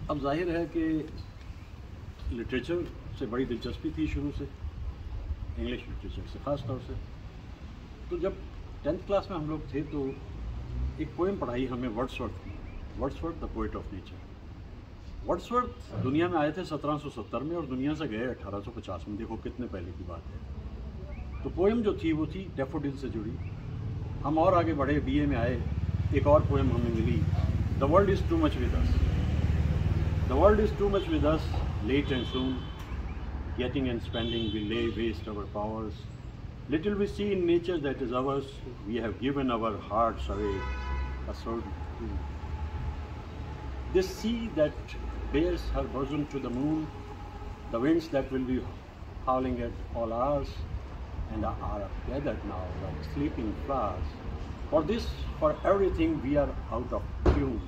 अब जाहिर है कि लिटरेचर से बड़ी दिलचस्पी थी शुरू से, इंग्लिश लिटरेचर से ख़ास तौर से। तो जब 10th क्लास में हम लोग थे तो एक पोएम पढ़ाई हमें वर्ड्सवर्थ की, Wordsworth the poet of nature. Wordsworth दुनिया में आए थे 1770 में और दुनिया से गए 1850 में। देखो कितने पहले की बात है। तो पोएम जो थी वो थी डैफोडिल से जुड़ी। हम और आगे बढ़े, बीए में आए, एक और पोएम हमें मिली, the world is too much with us. The world is too much with us, late and soon, getting and spending will lay waste our powers, little we see in nature that is ours, we have given our hearts away, a sort of this sea that bears her bosom to the moon, the winds that will be howling at all hours and are gathered now like sleeping flowers. For this, for everything we are out of tune.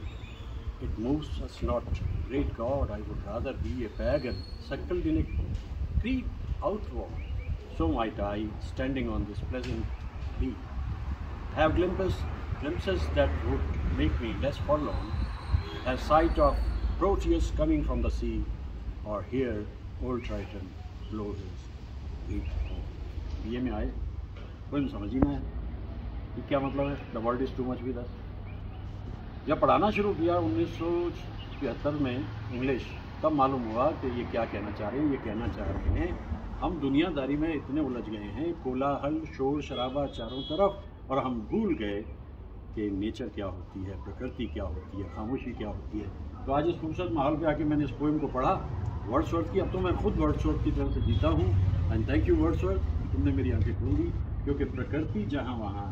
It moves us not, great God, I would rather be a pagan, suckled in a creed outward. So might I, standing on this pleasant lea, have glimpses that would make me less forlorn, have sight of Proteus coming from the sea, or hear old Triton blow his great horn. BA में आए, कोई समझ ही ना है कि क्या मतलब है the world is too much with अस। जब पढ़ाना शुरू किया 1973 में इंग्लिश, तब मालूम हुआ कि ये क्या कहना चाह रहे हैं। ये कहना चाह रहे हैं हम दुनियादारी में इतने उलझ गए हैं, कोलाहल शोर शराबा चारों तरफ, और हम भूल गए कि नेचर क्या होती है, प्रकृति क्या होती है, खामोशी क्या होती है। तो आज इस खूबसूरत माहौल पे आके मैंने इस पोएम को पढ़ा वर्ड्सवर्थ की। अब तो मैं खुद वर्ड्सवर्थ की तरह से जीता हूँ। एंड थैंक यू वर्ड्सवर्थ, तुमने मेरी आंखें खोल दी, क्योंकि प्रकृति जहाँ वहाँ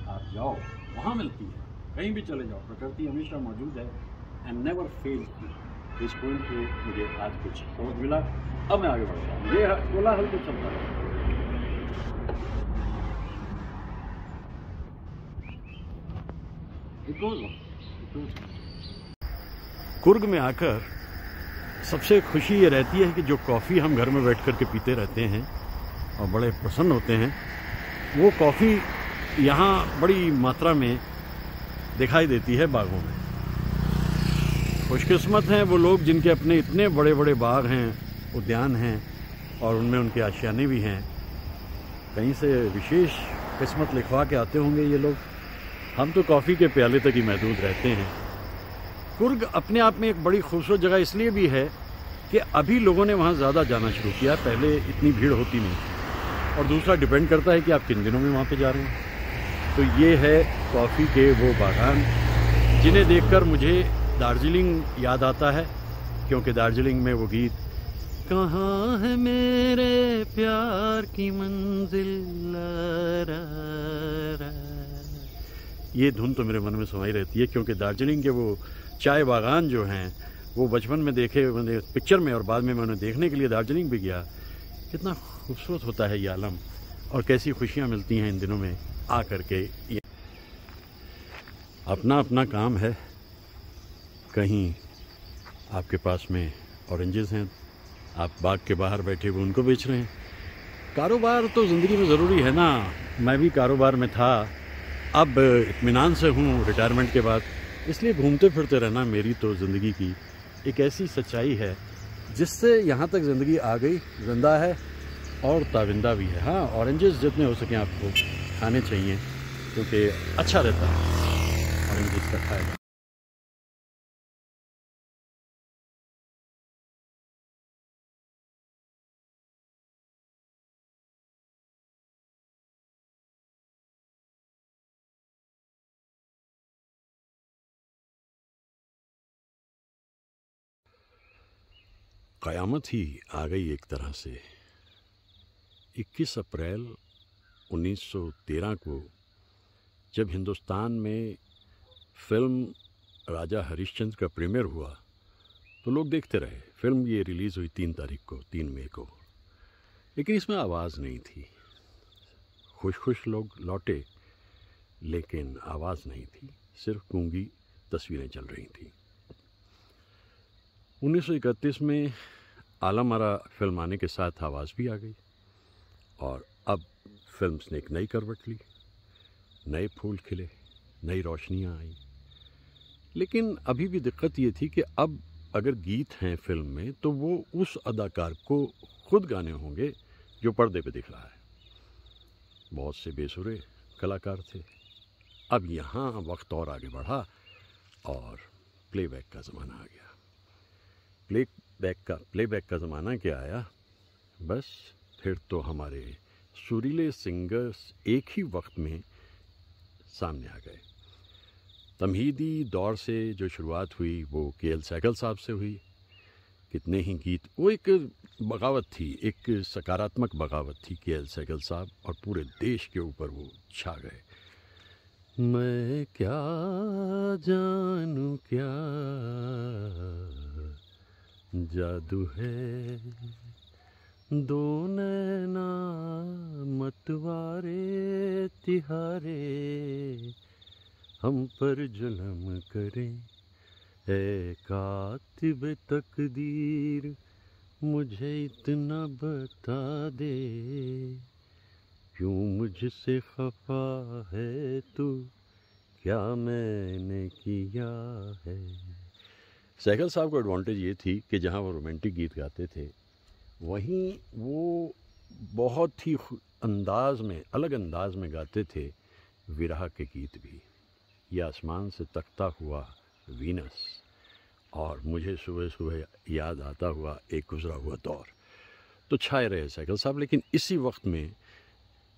आप जाओ वहाँ मिलती है। कहीं भी चले जाओ, प्रकृति हमेशा मौजूद है एंड नेवर फेल्स। इस पोएम से मुझे आज कुछ समझ मिला। अब मैं आगे बढ़ता हूँ। ये कोलाहल तो चलता है। कुर्ग में आकर सबसे खुशी ये रहती है कि जो कॉफ़ी हम घर में बैठ कर के पीते रहते हैं और बड़े प्रसन्न होते हैं, वो कॉफ़ी यहाँ बड़ी मात्रा में दिखाई देती है बागों में। खुशकिस्मत हैं वो लोग जिनके अपने इतने बड़े बड़े बाग हैं, उद्यान हैं, और उनमें उनके आशियाने भी हैं। कहीं से विशेष किस्मत लिखवा के आते होंगे ये लोग। हम तो कॉफ़ी के प्याले तक ही महदूद रहते हैं। कुर्ग अपने आप में एक बड़ी खूबसूरत जगह इसलिए भी है कि अभी लोगों ने वहाँ ज़्यादा जाना शुरू किया, पहले इतनी भीड़ होती नहीं थी। और दूसरा डिपेंड करता है कि आप किन दिनों में वहाँ पे जा रहे हैं। तो ये है कॉफ़ी के वो बागान जिन्हें देखकर मुझे दार्जिलिंग याद आता है, क्योंकि दार्जिलिंग में वो गीत, कहाँ है मेरे प्यार की मंजिल, ये धुन तो मेरे मन में समाई रहती है। क्योंकि दार्जिलिंग के वो चाय बागान जो हैं वो बचपन में देखे मैंने पिक्चर में, और बाद में मैं उन्हें देखने के लिए दार्जिलिंग भी गया। कितना खूबसूरत होता है ये आलम, और कैसी खुशियाँ मिलती हैं इन दिनों में आ करके। अपना अपना काम है। कहीं आपके पास में ऑरेंजेस हैं, आप बाग के बाहर बैठे हुए उनको बेच रहे हैं। कारोबार तो ज़िंदगी में ज़रूरी है ना। मैं भी कारोबार में था, अब इत्मीनान से हूँ रिटायरमेंट के बाद। इसलिए घूमते फिरते रहना मेरी तो ज़िंदगी की एक ऐसी सच्चाई है जिससे यहाँ तक ज़िंदगी आ गई, ज़िंदा है और ताविंदा भी है। हाँ, ऑरेंजेस जितने हो सकें आपको खाने चाहिए, क्योंकि अच्छा रहता है ऑरेंजेस का खाएगा। क़यामत ही आ गई एक तरह से। 21 अप्रैल 1913 को जब हिंदुस्तान में फिल्म राजा हरिश्चंद्र का प्रीमियर हुआ तो लोग देखते रहे। फिल्म ये रिलीज़ हुई 3 तारीख को, 3 मई को, लेकिन इसमें आवाज़ नहीं थी। खुश लोग लौटे, लेकिन आवाज़ नहीं थी, सिर्फ गूंगी तस्वीरें चल रही थी। 1931 में आलम आरा फिल्म आने के साथ आवाज़ भी आ गई, और अब फिल्म ने एक नई करवट ली, नए फूल खिले, नई रोशनियाँ आई। लेकिन अभी भी दिक्कत ये थी कि अब अगर गीत हैं फिल्म में तो वो उस अदाकार को खुद गाने होंगे जो पर्दे पे दिख रहा है। बहुत से बेसुरे कलाकार थे। अब यहाँ वक्त और आगे बढ़ा और प्लेबैक का ज़माना आ गया। प्लेबैक का ज़माना क्या आया, बस फिर तो हमारे सुरीले सिंगर्स एक ही वक्त में सामने आ गए। तमहीदी दौर से जो शुरुआत हुई वो के.एल. सहगल साहब से हुई। कितने ही गीत, वो एक बगावत थी, एक सकारात्मक बगावत थी के.एल. सहगल साहब, और पूरे देश के ऊपर वो छा गए। मैं क्या जानूं क्या जादू है, दो नैना मतवारे तिहारे हम पर जुल्म करें, ऐ कातिब तकदीर मुझे इतना बता दे, क्यों मुझसे खफा है तू, क्या मैंने किया है। सहगल साहब को एडवांटेज ये थी कि जहाँ वो रोमांटिक गीत गाते थे वहीं वो बहुत ही अंदाज में, अलग अंदाज में गाते थे विरह के गीत भी। ये आसमान से तकता हुआ वीनस, और मुझे सुबह सुबह याद आता हुआ एक गुजरा हुआ दौर, तो छाए रहे सहगल साहब। लेकिन इसी वक्त में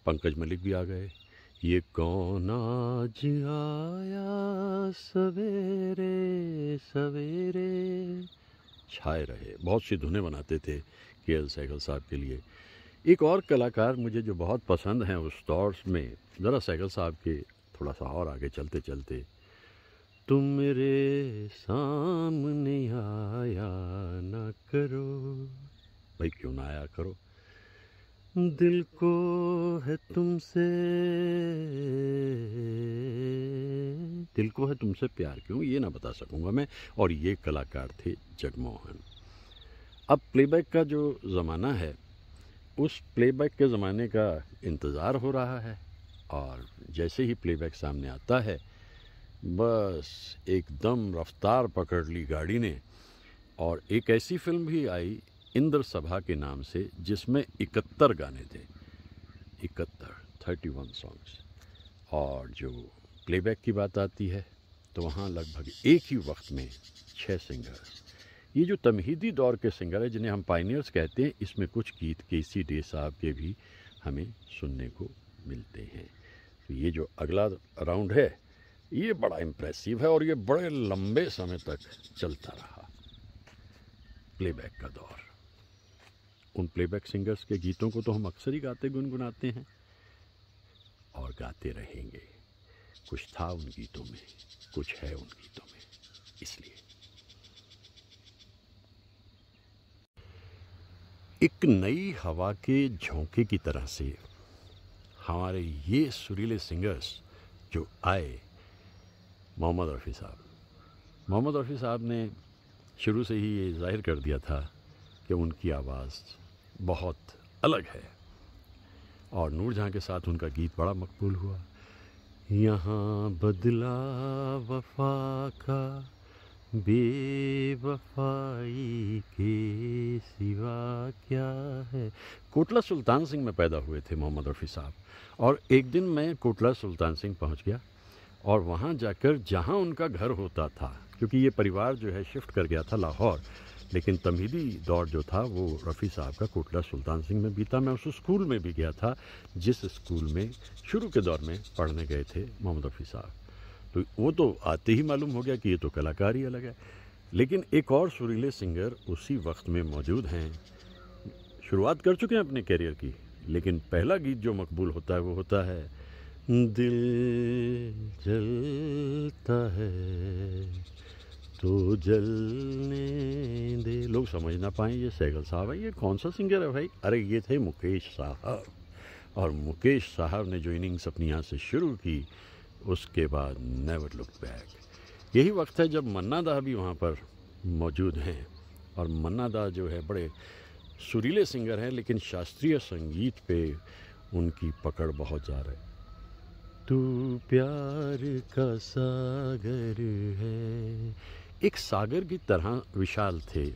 पंकज मलिक भी आ गए। ये कौन आज आया सवेरे सवेरे, छाए रहे। बहुत सी धुनें बनाते थे के.एल. सहगल साहब के लिए। एक और कलाकार मुझे जो बहुत पसंद हैं उस दौर में, ज़रा सहगल साहब के थोड़ा सा और आगे चलते चलते, तुम मेरे सामने आया ना करो, भाई क्यों ना आया करो, दिल को है तुमसे प्यार क्यों, ये ना बता सकूंगा मैं। और ये कलाकार थे जगमोहन। अब प्लेबैक का जो ज़माना है, उस प्लेबैक के ज़माने का इंतज़ार हो रहा है, और जैसे ही प्लेबैक सामने आता है बस एकदम रफ्तार पकड़ ली गाड़ी ने। और एक ऐसी फिल्म भी आई इंद्र सभा के नाम से, जिसमें 71 गाने थे, 31 सॉन्ग्स। और जो प्लेबैक की बात आती है तो वहाँ लगभग एक ही वक्त में 6 सिंगर्स। ये जो तमहीदी दौर के सिंगर हैं जिन्हें हम पायनियर्स कहते हैं, इसमें कुछ गीत के.सी. डे साहब के भी हमें सुनने को मिलते हैं। तो ये जो अगला राउंड है ये बड़ा इम्प्रेसिव है, और ये बड़े लंबे समय तक चलता रहा प्लेबैक का दौर। उन प्लेबैक सिंगर्स के गीतों को तो हम अक्सर ही गाते गुनगुनाते हैं और गाते रहेंगे। कुछ था उन गीतों में, कुछ है उन गीतों में, इसलिए एक नई हवा के झोंके की तरह से हमारे ये सुरीले सिंगर्स जो आए, मोहम्मद रफ़ी साहब ने शुरू से ही ये जाहिर कर दिया था कि उनकी आवाज़ बहुत अलग है, और नूरजहाँ के साथ उनका गीत बड़ा मकबूल हुआ। यहाँ बदला वफा का बेवफाई के सिवा क्या है। कोटला सुल्तान सिंह में पैदा हुए थे मोहम्मद रफ़ी साहब, और एक दिन मैं कोटला सुल्तान सिंह पहुँच गया, और वहाँ जाकर जहाँ उनका घर होता था, क्योंकि ये परिवार जो है शिफ्ट कर गया था लाहौर, लेकिन तमहीदी दौर जो था वो रफ़ी साहब का कोटला सुल्तान सिंह में बीता। मैं उस स्कूल में भी गया था जिस स्कूल में शुरू के दौर में पढ़ने गए थे मोहम्मद रफ़ी साहब। तो वो तो आते ही मालूम हो गया कि ये तो कलाकार ही अलग है। लेकिन एक और सुरीले सिंगर उसी वक्त में मौजूद हैं, शुरुआत कर चुके हैं अपने कैरियर की, लेकिन पहला गीत जो मकबूल होता है वो होता है दिल जलता है तो जलने दे। लोग समझ ना पाएं ये सहगल साहब है, ये कौन सा सिंगर है भाई? अरे ये थे मुकेश साहब, और मुकेश साहब ने जो इनिंग्स अपनी यहाँ से शुरू की उसके बाद नेवर लुक बैक। यही वक्त है जब मन्ना दा भी वहाँ पर मौजूद हैं, और मन्ना दा जो है बड़े सुरीले सिंगर हैं, लेकिन शास्त्रीय संगीत पे उनकी पकड़ बहुत ज़्यादा है। तू प्यार का सागर है एक सागर की तरह विशाल थे।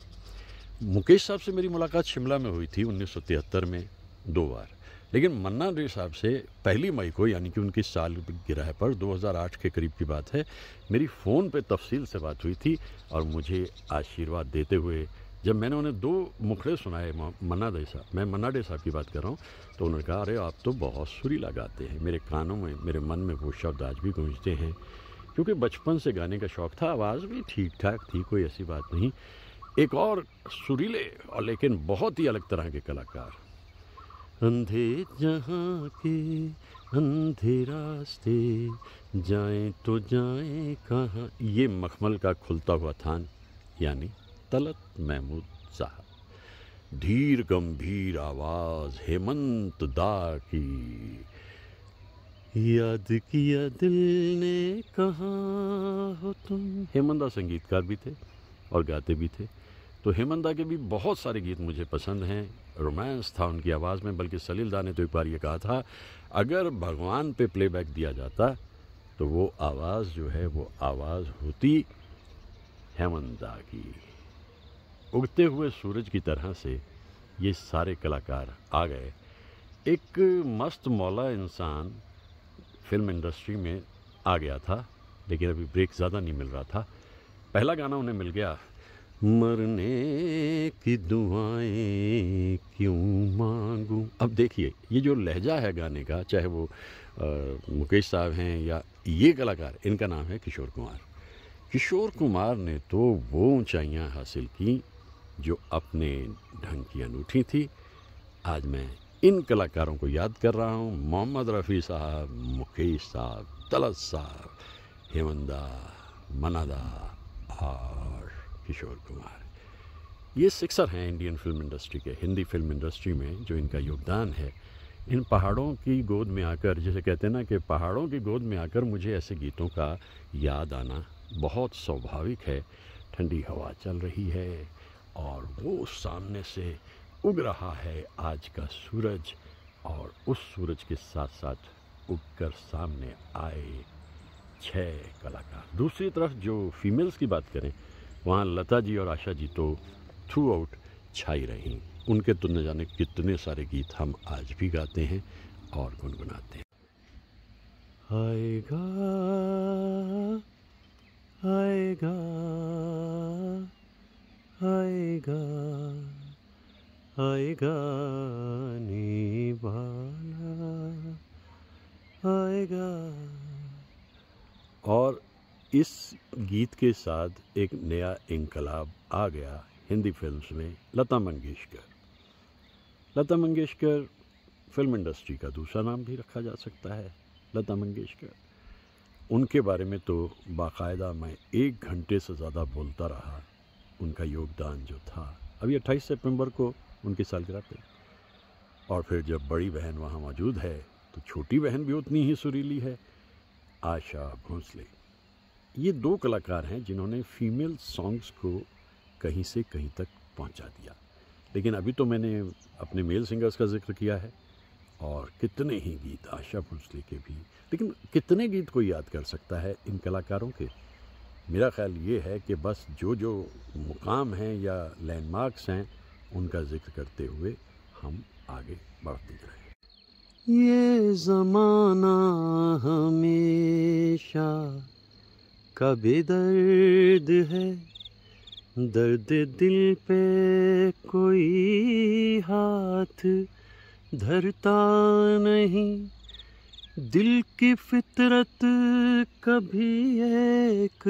मुकेश साहब से मेरी मुलाकात शिमला में हुई थी 1973 में 2 बार, लेकिन मन्ना डे साहब से 1 मई को, यानी कि उनकी सालगिरह पर 2008 के करीब की बात है, मेरी फ़ोन पे तफसील से बात हुई थी और मुझे आशीर्वाद देते हुए जब मैंने उन्हें 2 मुखड़े सुनाए मन्ना डे साहब, मैं मन्ना डे साहब की बात कर रहा हूँ, तो उन्होंने कहा, अरे आप तो बहुत सुरीला गाते हैं। मेरे कानों में, मेरे मन में वो शब्द आज भी गूंजते हैं, क्योंकि बचपन से गाने का शौक़ था। आवाज़ भी ठीक ठाक थी, कोई ऐसी बात नहीं। एक और सुरीले और लेकिन बहुत ही अलग तरह के कलाकार, अंधे जहाँ के अंधे रास्ते, जाएं तो जाएं कहाँ, ये मखमल का खुलता हुआ थान यानी तलत महमूद साहब। धीर गंभीर आवाज़ हेमंत दा की, याद किया दिल ने कहाँ हो तुम। हेमंत दा संगीतकार भी थे और गाते भी थे, तो हेमंत दा के भी बहुत सारे गीत मुझे पसंद हैं। रोमांस था उनकी आवाज़ में, बल्कि सलील दा ने तो एक बार ये कहा था, अगर भगवान पे प्लेबैक दिया जाता तो वो आवाज़ जो है वो आवाज़ होती हेमंत दा की। उगते हुए सूरज की तरह से ये सारे कलाकार आ गए। एक मस्त मौला इंसान फिल्म इंडस्ट्री में आ गया था, लेकिन अभी ब्रेक ज़्यादा नहीं मिल रहा था। पहला गाना उन्हें मिल गया, मरने की दुआएं क्यों मांगूं। अब देखिए, ये जो लहजा है गाने का, चाहे वो मुकेश साहब हैं या ये कलाकार, इनका नाम है किशोर कुमार। किशोर कुमार ने तो वो ऊंचाइयां हासिल की जो अपने ढंग की अनूठी थी। आज मैं इन कलाकारों को याद कर रहा हूँ, मोहम्मद रफ़ी साहब, मुकेश साहब, तलत साहब, हेमंत दा, मन्ना दा और किशोर कुमार। ये सिक्सर हैं इंडियन फिल्म इंडस्ट्री के, हिंदी फिल्म इंडस्ट्री में जो इनका योगदान है। इन पहाड़ों की गोद में आकर, जैसे कहते हैं ना कि पहाड़ों की गोद में आकर मुझे ऐसे गीतों का याद आना बहुत स्वाभाविक है। ठंडी हवा चल रही है और वो सामने से उग रहा है आज का सूरज, और उस सूरज के साथ साथ उगकर सामने आए 6 कलाकार। दूसरी तरफ जो फीमेल्स की बात करें, वहाँ लता जी और आशा जी तो थ्रू आउट छाई रहीं। उनके तो न जाने कितने सारे गीत हम आज भी गाते हैं और गुनगुनाते हैं। आएगा आएगा आएगा आएगा निभाना आएगा। और इस गीत के साथ एक नया इनकलाब आ गया हिंदी फिल्म्स में, लता मंगेशकर। लता मंगेशकर फिल्म इंडस्ट्री का दूसरा नाम भी रखा जा सकता है, लता मंगेशकर। उनके बारे में तो बाकायदा मैं 1 घंटे से ज़्यादा बोलता रहा, उनका योगदान जो था। अभी 28 सितंबर को उनकी सालगिरह पे, और फिर जब बड़ी बहन वहाँ मौजूद है तो छोटी बहन भी उतनी ही सुरीली है, आशा भोसले। ये 2 कलाकार हैं जिन्होंने फीमेल सॉन्ग्स को कहीं से कहीं तक पहुंचा दिया। लेकिन अभी तो मैंने अपने मेल सिंगर्स का जिक्र किया है, और कितने ही गीत आशा भोसले के भी, लेकिन कितने गीत कोई याद कर सकता है इन कलाकारों के। मेरा ख्याल ये है कि बस जो जो मुकाम हैं या लैंडमार्क्स हैं उनका जिक्र करते हुए हम आगे बढ़ते रहें। ये ज़माना हमेशा का बेदर्द है, दर्द दिल पे कोई हाथ धरता नहीं, दिल की फितरत कभी एक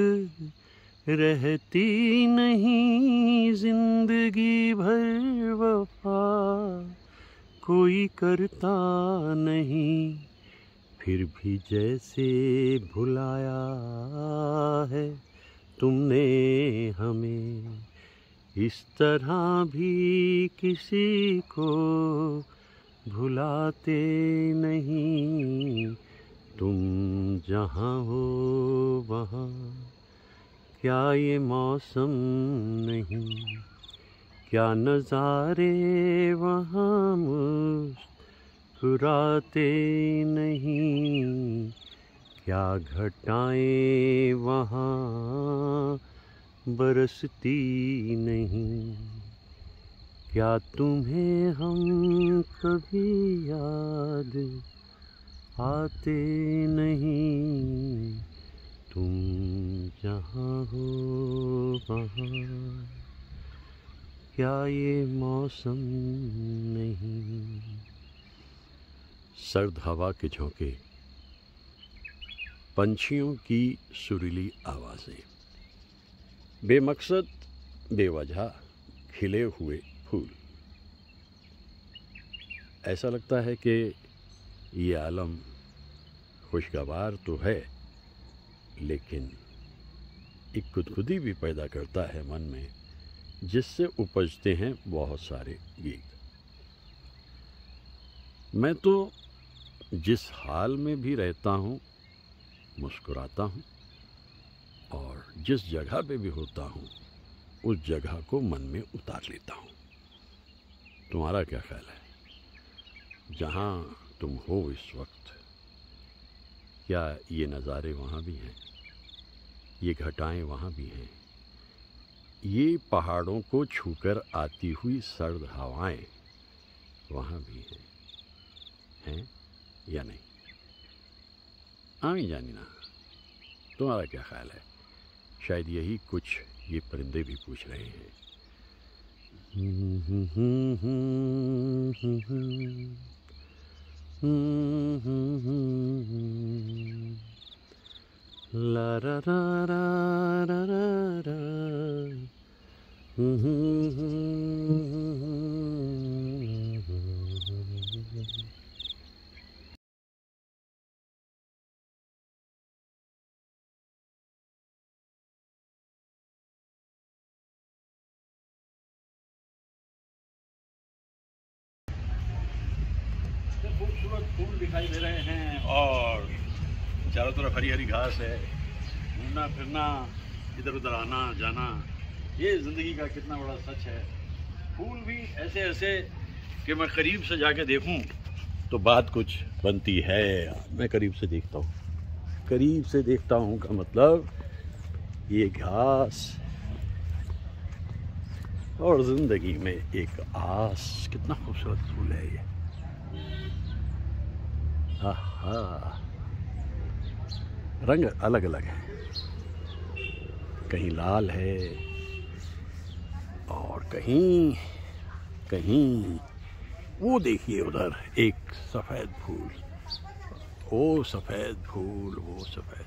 रहती नहीं, जिंदगी भर वफा कोई करता नहीं, फिर भी जैसे भुलाया है तुमने हमें, इस तरह भी किसी को भुलाते नहीं। तुम जहाँ हो वहाँ क्या ये मौसम नहीं, क्या नज़ारे वहाँ मुस्कुराते नहीं, क्या घटाएं वहाँ बरसती नहीं, क्या तुम्हें हम कभी याद आते नहीं, तुम जहाँ हो वहाँ क्या ये मौसम नहीं। सर्द हवा के झोंके, पंछियों की सुरीली आवाज़ें, बेमकसद बेवजह खिले हुए फूल। ऐसा लगता है कि ये आलम खुशगवार तो है, लेकिन एक खुदखुदी भी पैदा करता है मन में, जिससे उपजते हैं बहुत सारे गीत। मैं तो जिस हाल में भी रहता हूँ मुस्कुराता हूँ, और जिस जगह पे भी होता हूँ उस जगह को मन में उतार लेता हूँ। तुम्हारा क्या ख्याल है? जहाँ तुम हो इस वक्त, क्या ये नज़ारे वहाँ भी हैं? ये घटाएं वहाँ भी हैं? ये पहाड़ों को छूकर आती हुई सर्द हवाएं वहाँ भी हैं या नहीं? आमी जानी ना, तुम्हारा क्या ख्याल है? शायद यही कुछ ये परिंदे भी पूछ रहे हैं। ला रा रा रा रा रा रा। खूबसूरत फूल दिखाई दे रहे हैं और चारों तरफ हरी हरी घास है। घूमना फिरना, इधर उधर आना जाना, ये ज़िंदगी का कितना बड़ा सच है। फूल भी ऐसे ऐसे कि मैं करीब से जाके देखूं तो बात कुछ बनती है। मैं करीब से देखता हूँ, करीब से देखता हूँ का मतलब ये घास और ज़िंदगी में एक आस। कितना खूबसूरत फूल है ये। आहा, रंग अलग अलग है, कहीं लाल है और कहीं कहीं वो देखिए उधर एक सफ़ेद फूल, वो सफ़ेद फूल, वो सफ़ेद।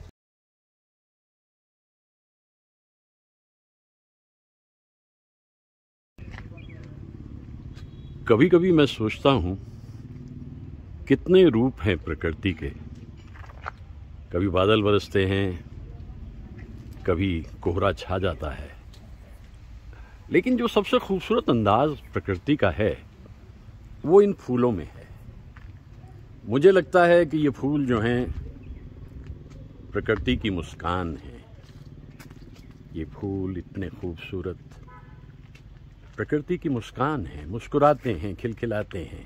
कभी कभी मैं सोचता हूँ कितने रूप हैं प्रकृति के। कभी बादल बरसते हैं, कभी कोहरा छा जाता है, लेकिन जो सबसे खूबसूरत अंदाज प्रकृति का है वो इन फूलों में है। मुझे लगता है कि ये फूल जो हैं प्रकृति की मुस्कान है। ये फूल इतने खूबसूरत प्रकृति की मुस्कान है, मुस्कुराते हैं, खिलखिलाते हैं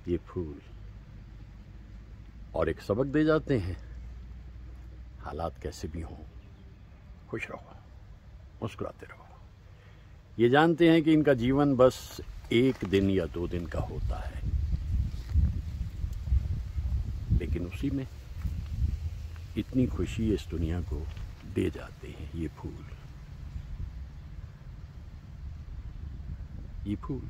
ये फूल, और एक सबक दे जाते हैं, हालात कैसे भी हों खुश रहो, मुस्कुराते रहो। ये जानते हैं कि इनका जीवन बस 1 दिन या 2 दिन का होता है, लेकिन उसी में इतनी खुशी इस दुनिया को दे जाते हैं ये फूल। ये फूल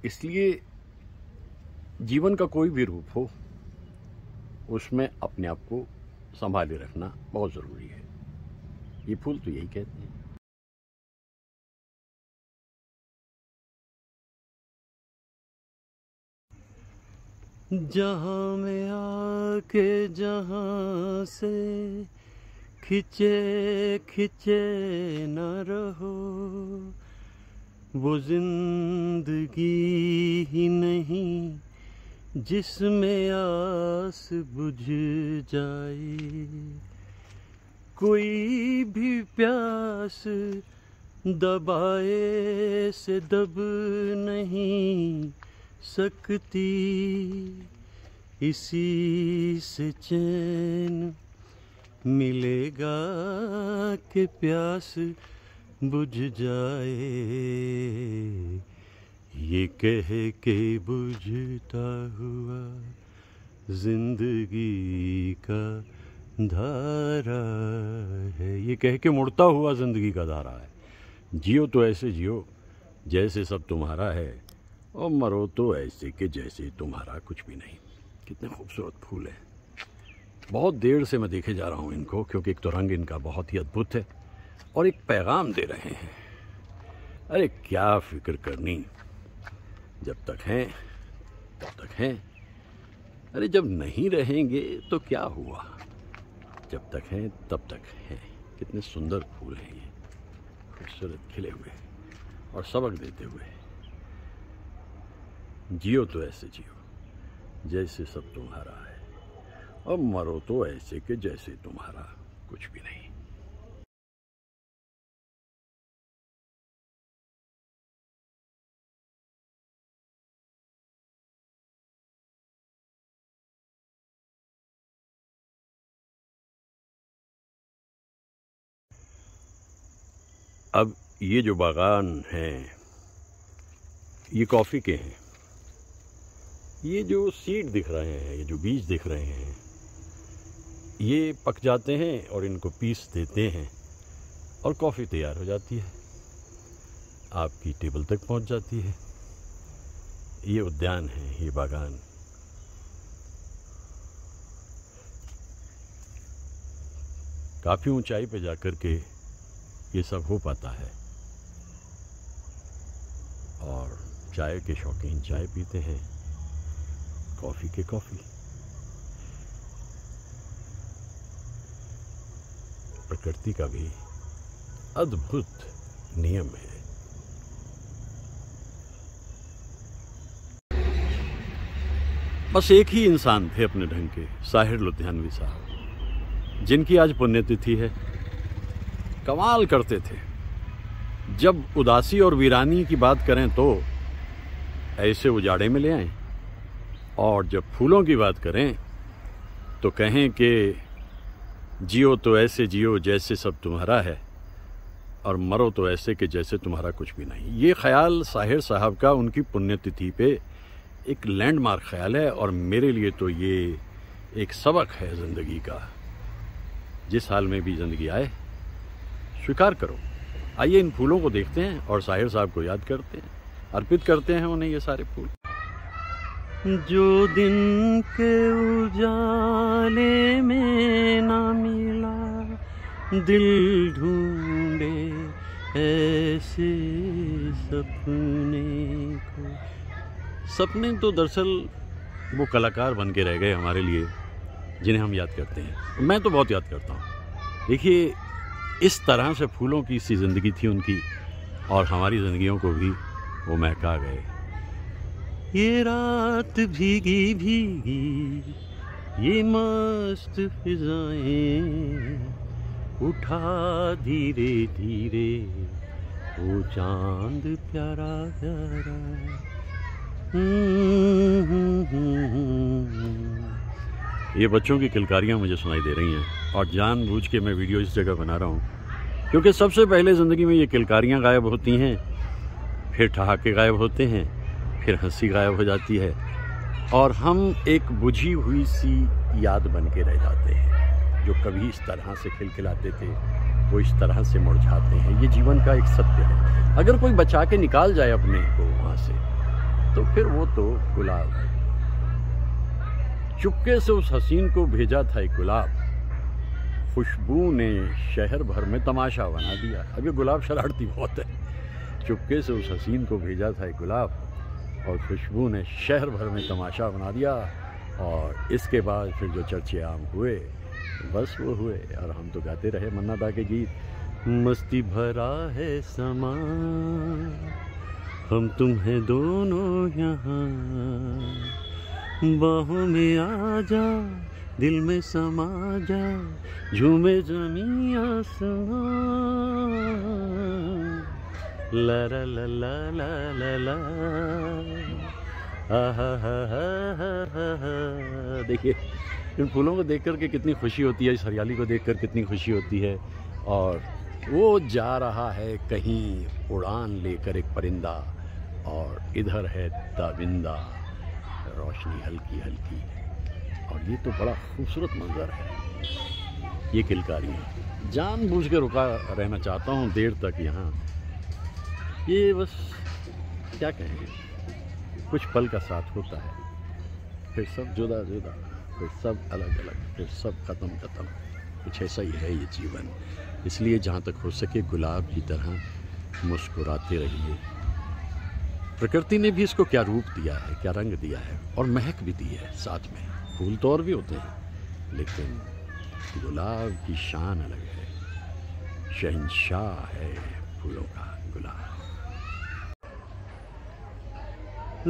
इसलिए जीवन का कोई भी रूप हो उसमें अपने आप को संभाले रखना बहुत ज़रूरी है। ये फूल तो यही कहते हैं। जहाँ में आके जहाँ से खिंचे खिंचे न रहो, वो जिंदगी ही नहीं जिसमें आस बुझ जाए। कोई भी प्यास दबाए से दब नहीं सकती, इसी से चैन मिलेगा कि प्यास बुझ जाए, ये कह के बुझता हुआ जिंदगी का धारा है, ये कह के मुड़ता हुआ जिंदगी का धारा है। जियो तो ऐसे जियो जैसे सब तुम्हारा है, और मरो तो ऐसे कि जैसे तुम्हारा कुछ भी नहीं। कितने खूबसूरत फूल हैं। बहुत देर से मैं देखे जा रहा हूँ इनको, क्योंकि एक तो रंग इनका बहुत ही अद्भुत है और एक पैगाम दे रहे हैं। अरे क्या फिक्र करनी, जब तक हैं तब तक हैं, अरे जब नहीं रहेंगे तो क्या हुआ, जब तक हैं तब तक हैं। कितने सुंदर फूल हैं ये, खूबसूरत खिले हुए और सबक देते हुए। जियो तो ऐसे जियो जैसे सब तुम्हारा है, और मरो तो ऐसे कि जैसे तुम्हारा कुछ भी नहीं। अब ये जो बागान हैं ये कॉफ़ी के हैं। ये जो सीड दिख रहे हैं, ये जो बीज दिख रहे हैं, ये पक जाते हैं और इनको पीस देते हैं और कॉफ़ी तैयार हो जाती है, आपकी टेबल तक पहुंच जाती है। ये उद्यान है, ये बागान। काफ़ी ऊंचाई पे जाकर के ये सब हो पाता है, और चाय के शौकीन चाय पीते हैं, कॉफ़ी के कॉफ़ी। प्रकृति का भी अद्भुत नियम है। बस एक ही इंसान थे अपने ढंग के, साहिर लुधियानवी साहब, जिनकी आज पुण्यतिथि है। कमाल करते थे। जब उदासी और वीरानी की बात करें तो ऐसे उजाड़े में ले आएं, और जब फूलों की बात करें तो कहें कि जियो तो ऐसे जियो जैसे सब तुम्हारा है, और मरो तो ऐसे कि जैसे तुम्हारा कुछ भी नहीं। ये ख्याल साहिर साहब का उनकी पुण्यतिथि पे एक लैंडमार्क ख्याल है, और मेरे लिए तो ये एक सबक है ज़िंदगी का। जिस हाल में भी ज़िंदगी आए स्वीकार करो। आइए इन फूलों को देखते हैं और साहिर साहब को याद करते हैं, अर्पित करते हैं उन्हें ये सारे फूल। जो दिन के उजाले में ना मिला, दिल ढूंढे ऐसे सपने को। सपने तो दरअसल वो कलाकार बन के रह गए हमारे लिए, जिन्हें हम याद करते हैं। मैं तो बहुत याद करता हूँ। देखिए, इस तरह से फूलों की सी ज़िंदगी थी उनकी, और हमारी ज़िंदगियों को भी वो महका गए। ये रात भीगी भीगी, ये मस्त फिजाएं, उठा धीरे धीरे वो चांद प्यारा प्यारा। ये बच्चों की किलकारियाँ मुझे सुनाई दे रही हैं, और जानबूझ के मैं वीडियो इस जगह बना रहा हूँ, क्योंकि सबसे पहले ज़िंदगी में ये किलकारियाँ गायब होती हैं, फिर ठहाके गायब होते हैं, फिर हंसी गायब हो जाती है, और हम एक बुझी हुई सी याद बन के रह जाते हैं। जो कभी इस तरह से खिलखिलाते थे वो इस तरह से मुरझाते हैं। ये जीवन का एक सत्य है। अगर कोई बचा के निकाल जाए अपने को वहाँ से, तो फिर वो तो गुलाब है। चुपके से उस हसीन को भेजा था एक गुलाब, खुशबू ने शहर भर में तमाशा बना दिया। अब ये गुलाब शरारती बहुत है। चुपके से उस हसीन को भेजा था एक गुलाब, और खुशबू ने शहर भर में तमाशा बना दिया। और इसके बाद फिर जो चर्चे आम हुए, बस वो हुए, और हम तो गाते रहे मन्ना दा के गीत। मस्ती भरा है समा, हम तुम हैं दोनों यहाँ, बाहों में आ जा, दिल में समा जा, झूमे ज़मीं आसमां। ला ला ला ला ला ला, देखिए इन फूलों को देख कर के कितनी खुशी होती है, इस हरियाली को देख कर कितनी खुशी होती है। और वो जा रहा है कहीं उड़ान लेकर एक परिंदा, और इधर है दाविंदा, रोशनी हल्की हल्की, और ये तो बड़ा खूबसूरत मंजर है। ये किलकारियाँ जानबूझ के रुका रहना चाहता हूँ देर तक यहाँ। ये बस क्या कहें, कुछ पल का साथ होता है, फिर सब जुदा जुदा, फिर सब अलग अलग, फिर सब ख़त्म ख़त्म। कुछ ऐसा ही है ये जीवन। इसलिए जहाँ तक हो सके गुलाब की तरह मुस्कुराते रहिए। प्रकृति ने भी इसको क्या रूप दिया है, क्या रंग दिया है, और महक भी दी है साथ में। फूल तो और भी होते हैं, लेकिन गुलाब की शान अलग है। शहंशाह है फूलों का गुलाब।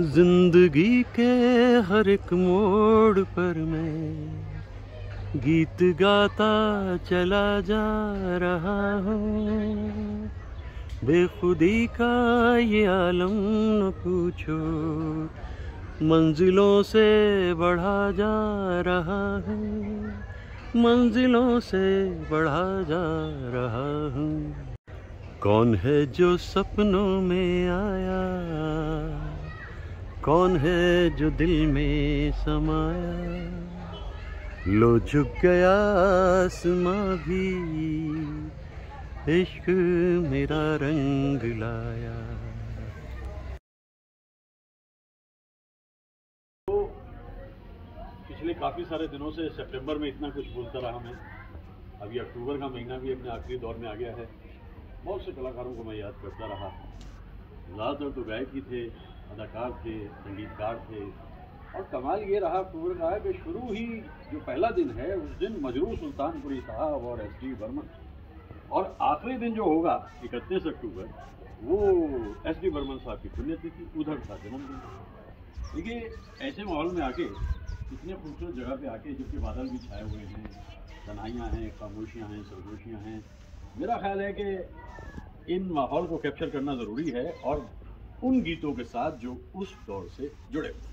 जिंदगी के हर एक मोड़ पर मैं गीत गाता चला जा रहा हूँ। बेखुदी का ये आलम न पूछो, मंजिलों से बढ़ा जा रहा हूँ, मंजिलों से बढ़ा जा रहा हूँ। कौन है जो सपनों में आया, कौन है जो दिल में समाया, लो झुक गया आसमां भी, इश्क मेरा रंग लाया। तो पिछले काफ़ी सारे दिनों से सितंबर में इतना कुछ बोलता रहा मैं। अभी अक्टूबर का महीना भी अपने आखिरी दौर में आ गया है। बहुत से कलाकारों को मैं याद करता रहा। ज़्यादातर तो गायक ही थे, अदाकार थे, संगीतकार थे। और कमाल ये रहा अक्टूबर का है कि शुरू ही जो पहला दिन है उस दिन मजरूह सुल्तानपुरी साहब और एस.डी. बर्मन, और आखिरी दिन जो होगा 31 अक्टूबर वो एस.डी. बर्मन साहब की पुण्यतिथि, उधर था जन्मदिन। देखिए ऐसे माहौल में आके, इतने खूबसूरत जगह पे आके, जबकि बादल भी छाए हुए हैं, तन्हाइयाँ हैं, खामोशियाँ हैं, सरगोशियाँ हैं, मेरा ख्याल है कि इन माहौल को कैप्चर करना ज़रूरी है, और उन गीतों के साथ जो उस दौर से जुड़े हुए।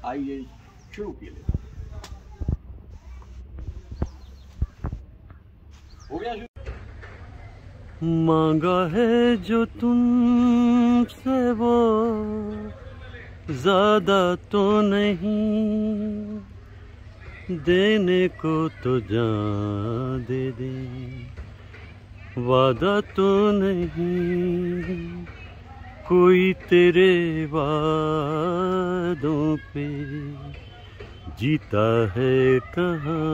आइए शुरू किए लेते हैं। हो गया शुरू। मांगा है जो तुमसे वो ज़्यादा तो नहीं, देने को तो जान दे दे, वादा तो नहीं कोई तेरे वादों पे, जीता है कहाँ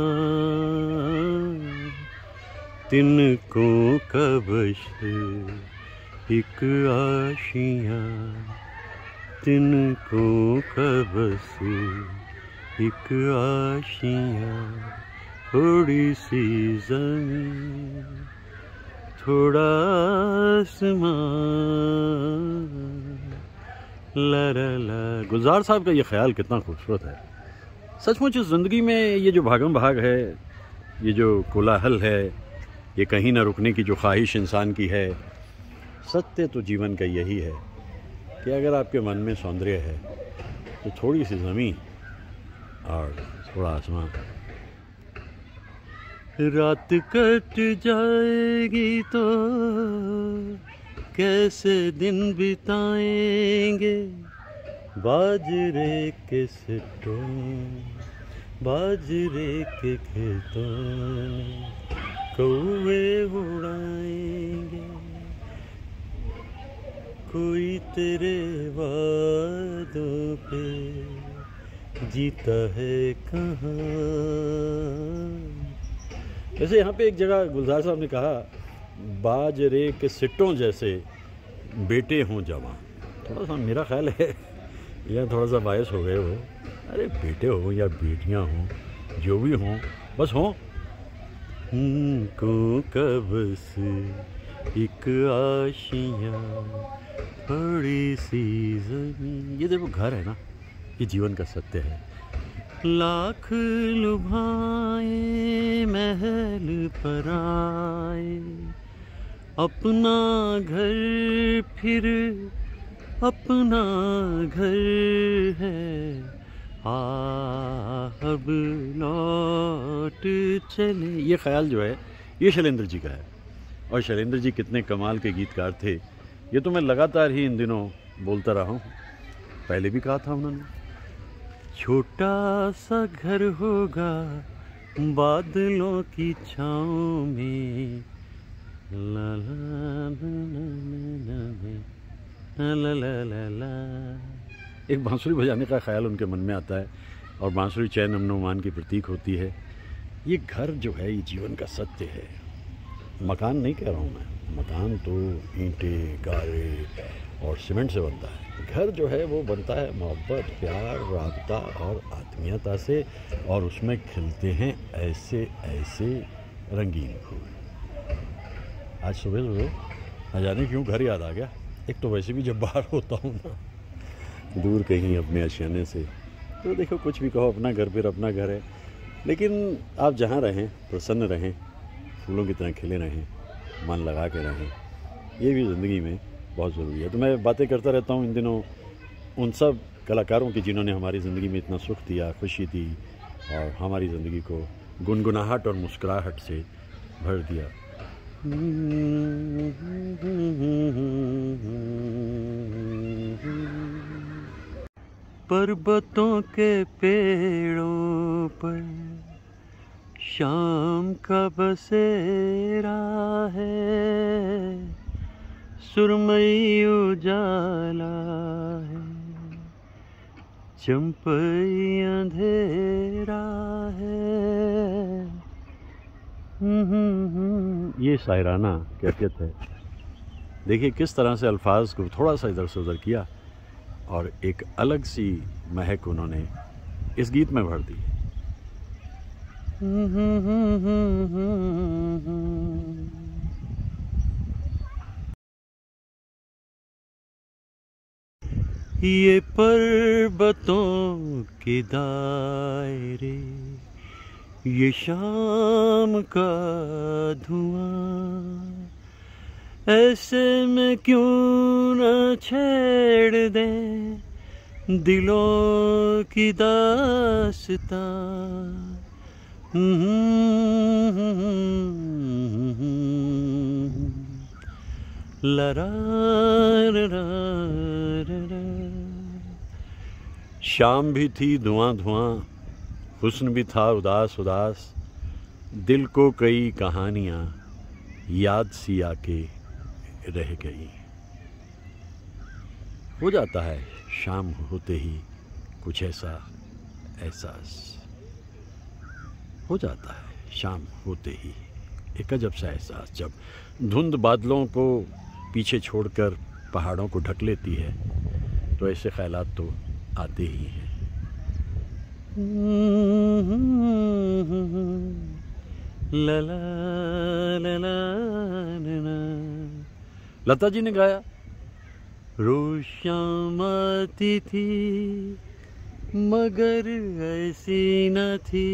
तिनको कबश एक आशियाँ, तिनको कबस एक आशियाँ, थोड़ी सी ज़मीन थोड़ा आसमां, ला ला ला। गुलजार साहब का ये ख्याल कितना खूबसूरत है। सचमुच इस ज़िंदगी में ये जो भागम भाग है, ये जो कोलाहल है, ये कहीं ना रुकने की जो ख्वाहिश इंसान की है, सत्य तो जीवन का यही है कि अगर आपके मन में सौंदर्य है तो थोड़ी सी ज़मीन और थोड़ा आसमान। रात कट जाएगी तो कैसे दिन बिताएंगे, बाजरे के सिट्टों, बाजरे के खेतों, कौवे उड़ाएंगे, कोई तेरे वादों पे, जीता है कहाँ। वैसे यहाँ पे एक जगह गुलजार साहब ने कहा, बाजरे के सिट्टों जैसे बेटे हों जवान। थोड़ा सा मेरा ख्याल है या थोड़ा सा बायस हो गए हो। अरे बेटे हो या बेटियाँ हों, जो भी हों, बस हों। को कबस एक आशियाँ, थोड़ी सी ज़मीन। ये देखो घर है ना, ये जीवन का सत्य है। लाख लुभाए महल पर आए, अपना घर फिर अपना घर है, अब लौट चले। ये ख्याल जो है ये शैलेंद्र जी का है, और शैलेंद्र जी कितने कमाल के गीतकार थे, ये तो मैं लगातार ही इन दिनों बोलता रहा हूँ। पहले भी कहा था उन्होंने, छोटा सा घर होगा बादलों की छाँव में, ला ला ला ला ला ला ला। एक बांसुरी बजाने का ख्याल उनके मन में आता है, और बांसुरी चैन अमन मान की प्रतीक होती है। ये घर जो है ये जीवन का सत्य है। मकान नहीं कह रहा हूँ मैं, मकान तो ईंटें, गारे और सीमेंट से बनता है। घर जो है वो बनता है मोहब्बत, प्यार, राबता और आत्मीयता से, और उसमें खिलते हैं ऐसे ऐसे रंगीन फूल। आज सुबह सुबह न जाने क्यों घर याद आ गया। एक तो वैसे भी जब बाहर होता हूँ ना, दूर कहीं अपने आशियाने से, तो देखो कुछ भी कहो, अपना घर फिर अपना घर है। लेकिन आप जहाँ रहें प्रसन्न रहें, फूलों की तरह खिले रहें, मन लगा के रहें, ये भी ज़िंदगी में बहुत ज़रूरी है। तो मैं बातें करता रहता हूँ इन दिनों उन सब कलाकारों की जिन्होंने हमारी ज़िंदगी में इतना सुख दिया, खुशी दी, और हमारी ज़िंदगी को गुनगुनाहट और मुस्कुराहट से भर दिया। पर्वतों के पेड़ों पर शाम का बसेरा है, सुरमई उजाला है, चंपई अंधेरा है। ये शायराना कैफियत है। देखिए किस तरह से अल्फाज को थोड़ा सा इधर से उधर किया, और एक अलग सी महक उन्होंने इस गीत में भर दी। ये पर्वतों के दायरे, ये शाम का धुआं, ऐसे में क्यों न छेड़ दे दिलों की दास्तां। लरा शाम भी थी धुआं धुआं, हुस्न भी था उदास उदास, दिल को कई कहानियाँ याद सी आके रह गई। हो जाता है शाम होते ही कुछ ऐसा एहसास, हो जाता है शाम होते ही एक अजब सा एहसास, जब धुंध बादलों को पीछे छोड़कर पहाड़ों को ढक लेती है, तो ऐसे ख्यालात तो आते ही हैं। ला ला ला ला ला। लता जी ने गाया, रोज शाम आती थी मगर ऐसी न थी,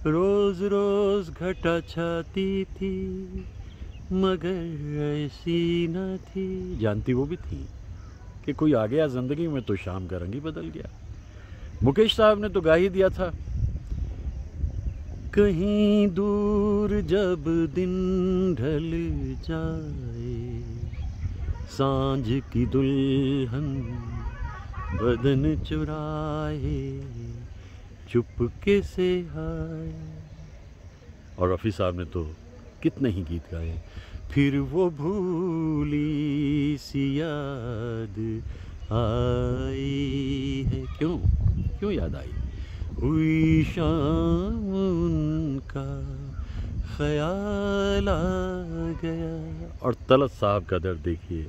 रोज रोज घटा छाती थी मगर ऐसी न थी। जानती वो भी थी कि कोई आ गया जिंदगी में तो शाम का रंग ही बदल गया। मुकेश साहब ने तो गा ही दिया था, कहीं दूर जब दिन ढल जाए, सांझ की दुल्हन बदन चुराए, चुपके से आए। और रफ़ी साहब ने तो कितने ही गीत गाए, फिर वो भूली सी याद आई है। क्यों याद आई? हुई शाम उनका ख्याल आ गया। और तलत साहब का दर्द देखिए,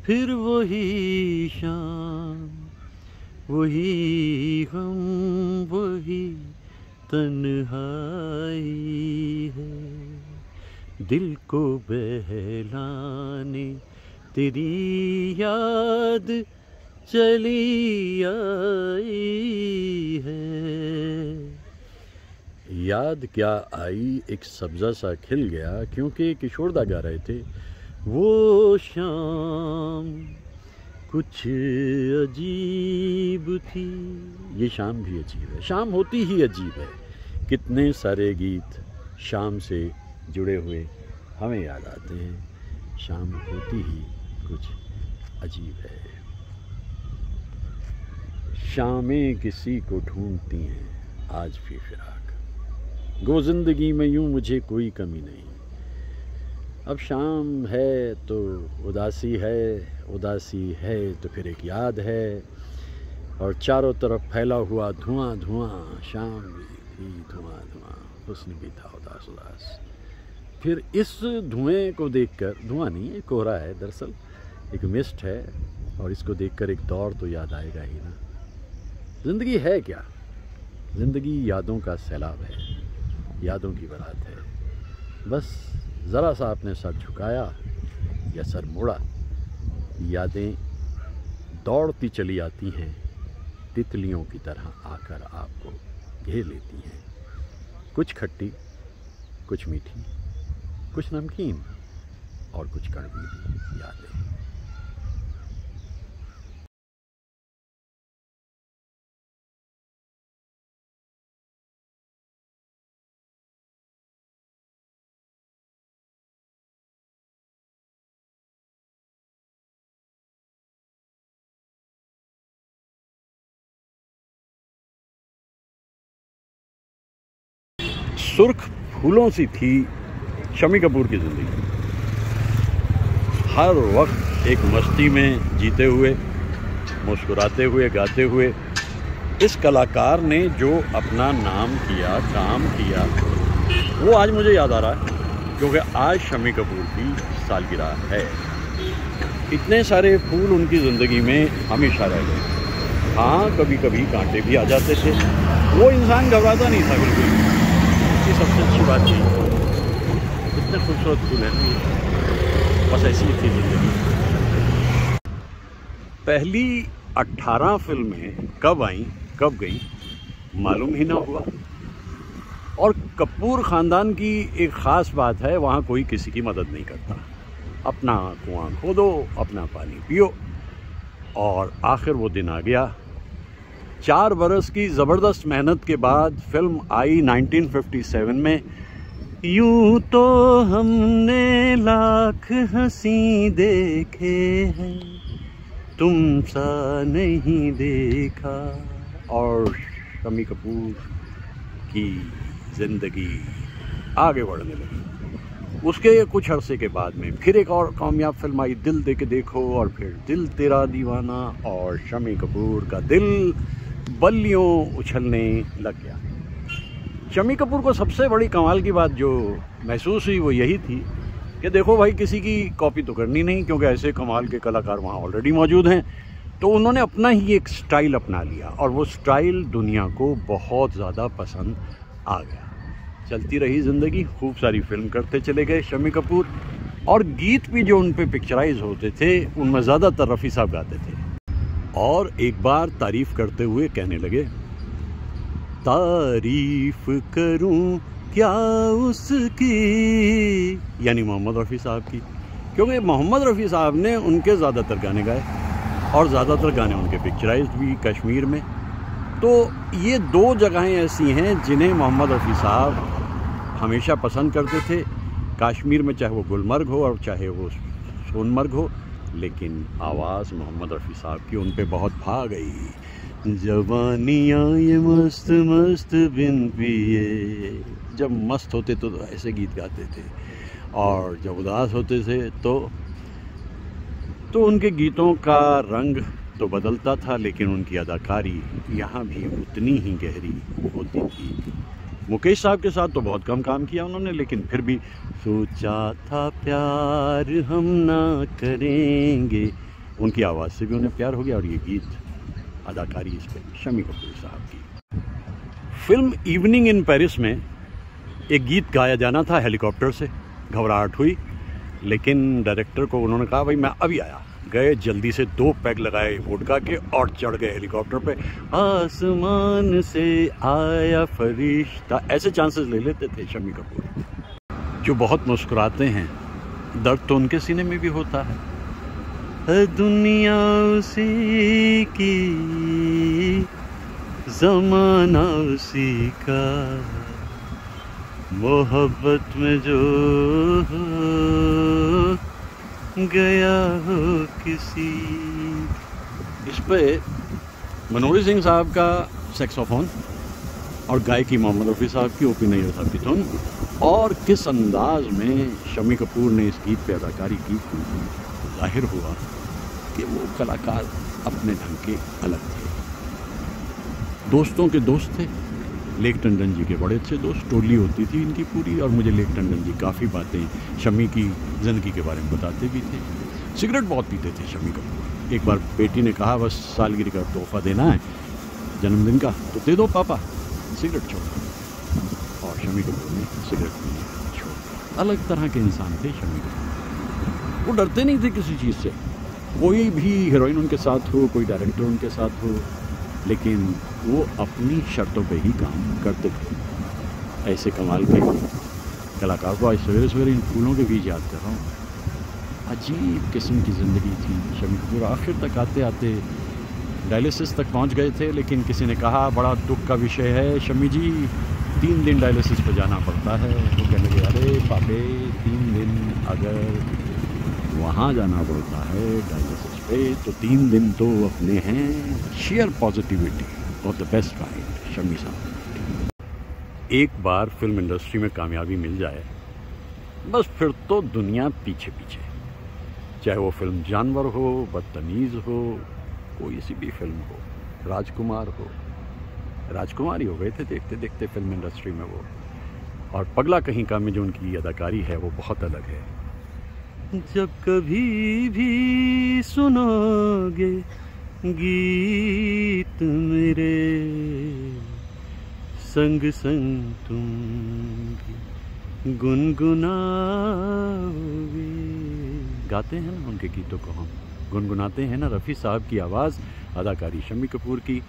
फिर वही शाम, वही गम, वही तन्हाई है, दिल को बहलाने तेरी याद चली आई है। याद क्या आई, एक सब्ज़ा सा खिल गया, क्योंकि किशोरदा गा रहे थे, वो शाम कुछ अजीब थी। ये शाम भी अजीब है, शाम होती ही अजीब है। कितने सारे गीत शाम से जुड़े हुए हमें याद आते हैं। शाम होती ही कुछ अजीब है। शामें किसी को ढूंढती हैं आज भी फिराक, गो जिंदगी में यूं मुझे कोई कमी नहीं। अब शाम है तो उदासी है, उदासी है तो फिर एक याद है, और चारों तरफ फैला हुआ धुआं धुआं। शाम भी थी धुआं धुआं, हुस्न भी था उदास उदास। फिर इस धुएं को देखकर, धुआं नहीं है, कोहरा है दरअसल, एक मिस्ट है, और इसको देखकर एक दौर तो याद आएगा ही ना। ज़िंदगी है क्या? ज़िंदगी यादों का सैलाब है, यादों की बारात है। बस ज़रा सा आपने सर झुकाया या सर मोड़ा, यादें दौड़ती चली आती हैं, तितलियों की तरह आकर आपको घेर लेती हैं। कुछ खट्टी, कुछ मीठी, कुछ नमकीन, और कुछ कड़वी भी यादें। सुर्ख फूलों सी थी शम्मी कपूर की ज़िंदगी। हर वक्त एक मस्ती में जीते हुए, मुस्कुराते हुए, गाते हुए इस कलाकार ने जो अपना नाम किया, काम किया, वो आज मुझे याद आ रहा है, क्योंकि आज शम्मी कपूर की सालगिरह है। इतने सारे फूल उनकी ज़िंदगी में हमेशा रह गए। हाँ, कभी कभी कांटे भी आ जाते थे, वो इंसान घबराता नहीं था बिल्कुल। ये सबसे अच्छी बात थी, इतने खूबसूरत फूल हैं, बस ऐसी थी ज़िंदगी। पहली 18 फिल्में कब आईं, कब गई, मालूम ही ना हुआ। और कपूर ख़ानदान की एक ख़ास बात है, वहाँ कोई किसी की मदद नहीं करता। अपना कुआं खोदो, अपना पानी पियो। और आखिर वो दिन आ गया। 4 बरस की ज़बरदस्त मेहनत के बाद फिल्म आई 1957 में। यूं तो हमने लाख हंसी देखे हैं, तुम सा नहीं देखा। और शम्मी कपूर की ज़िंदगी आगे बढ़ने लगी। उसके कुछ अरसे के बाद में फिर एक और कामयाब फिल्म आई, दिल दे के देखो, और फिर दिल तेरा दीवाना। और शम्मी कपूर का दिल बल्लियों उछलने लग गया। शम्मी कपूर को सबसे बड़ी कमाल की बात जो महसूस हुई वो यही थी कि देखो भाई, किसी की कॉपी तो करनी नहीं, क्योंकि ऐसे कमाल के कलाकार वहाँ ऑलरेडी मौजूद हैं। तो उन्होंने अपना ही एक स्टाइल अपना लिया, और वो स्टाइल दुनिया को बहुत ज़्यादा पसंद आ गया। चलती रही ज़िंदगी, खूब सारी फिल्म करते चले गए शम्मी कपूर, और गीत भी जो उन पे पिक्चराइज होते थे उनमें ज़्यादातर रफ़ी साहब गाते थे। और एक बार तारीफ़ करते हुए कहने लगे, तारीफ़ करूं क्या उसकी, यानी मोहम्मद रफ़ी साहब की, क्योंकि मोहम्मद रफ़ी साहब ने उनके ज़्यादातर गाने गाए, और ज़्यादातर गाने उनके पिक्चराइज्ड भी कश्मीर में। तो ये 2 जगहें ऐसी हैं जिन्हें मोहम्मद रफ़ी साहब हमेशा पसंद करते थे कश्मीर में, चाहे वो गुलमर्ग हो और चाहे वो सोनमर्ग हो। लेकिन आवाज़ मोहम्मद रफ़ी साहब की उन पे बहुत भा गई। जवानियाँ ये मस्त मस्त बिन पिए, जब मस्त होते तो ऐसे गीत गाते थे, और जब उदास होते थे तो उनके गीतों का रंग तो बदलता था, लेकिन उनकी अदाकारी यहाँ भी उतनी ही गहरी होती थी। मुकेश साहब के साथ तो बहुत कम काम किया उन्होंने, लेकिन फिर भी सोचा था प्यार हम ना करेंगे, उनकी आवाज़ से भी उन्हें प्यार हो गया। और ये गीत, अदाकारी इस पर शम्मी कपूर साहब की। फिल्म इवनिंग इन पेरिस में एक गीत गाया जाना था हेलीकॉप्टर से, घबराहट हुई, लेकिन डायरेक्टर को उन्होंने कहा भाई मैं अभी आया। गए, जल्दी से 2 पैग लगाए वोडका के और चढ़ गए हेलीकॉप्टर पे। आसमान से आया फरिश्ता, ऐसे चांसेस ले लेते थे शम्मी कपूर, जो बहुत मुस्कुराते हैं दर्द तो उनके सीने में भी होता है दुनिया उसी की, ज़माना उसी का, मोहब्बत में जो गया हो किसी। इस पे मनोहर सिंह साहब का सैक्सोफोन और गायकी मोहम्मद रफ़ी साहब की, ओपी नैयर साहब की धुन, और किस अंदाज में शम्मी कपूर ने इस गीत पे अदाकारी की, जाहिर हुआ कि वो कलाकार अपने ढंग के अलग थे। दोस्तों के दोस्त थे, लेक टंडन जी के बड़े अच्छे दोस्त, टोली होती थी इनकी पूरी, और मुझे लेक टंडन जी काफ़ी बातें शम्मी की ज़िंदगी के बारे में बताते भी थे। सिगरेट बहुत पीते थे शम्मी कपूर। एक बार बेटी ने कहा बस सालगिरह का तोहफा देना है जन्मदिन का, तो दे दो पापा, सिगरेट छोड़। और शम्मी कपूर ने सिगरेट पीना छोड़ दिया। अलग तरह के इंसान थे शम्मी कपूर। वो डरते नहीं थे किसी चीज़ से, कोई भी हीरोइन उनके साथ हो, कोई डायरेक्टर उनके साथ हो, लेकिन वो अपनी शर्तों पे ही काम करते थे। ऐसे कमाल के कलाकार को आज सवेरे सवेरे इन फूलों के बीच याद कर रहा हूँ। अजीब किस्म की ज़िंदगी थी शम्मी कपूर। आखिर तक आते आते डायलिसिस तक पहुँच गए थे, लेकिन किसी ने कहा बड़ा दुख का विषय है शम्मी जी, 3 दिन डायलिसिस पर जाना पड़ता है। वो कहने लगे अरे पापे 3 दिन अगर वहाँ जाना पड़ता है डायलिसिस पे, तो 3 दिन तो अपने हैं। Share positivity of the best kind Shammi साहब। एक बार फिल्म इंडस्ट्री में कामयाबी मिल जाए बस फिर तो दुनिया पीछे पीछे, चाहे वो फिल्म जानवर हो, बदतमीज़ हो, कोई सी भी फिल्म हो, राजकुमार हो, राजकुमार ही हो गए थे देखते देखते फिल्म इंडस्ट्री में वो। और पगला कहीं का में जो उनकी अदाकारी है वो बहुत अलग है। जब कभी भी सुनोगे गीत मेरे, संग संग तुम गुनगुनाओगे। गाते हैं ना उनके गीतों को हम, गुनगुनाते हैं ना। रफ़ी साहब की आवाज़, अदाकारी शम्मी कपूर की,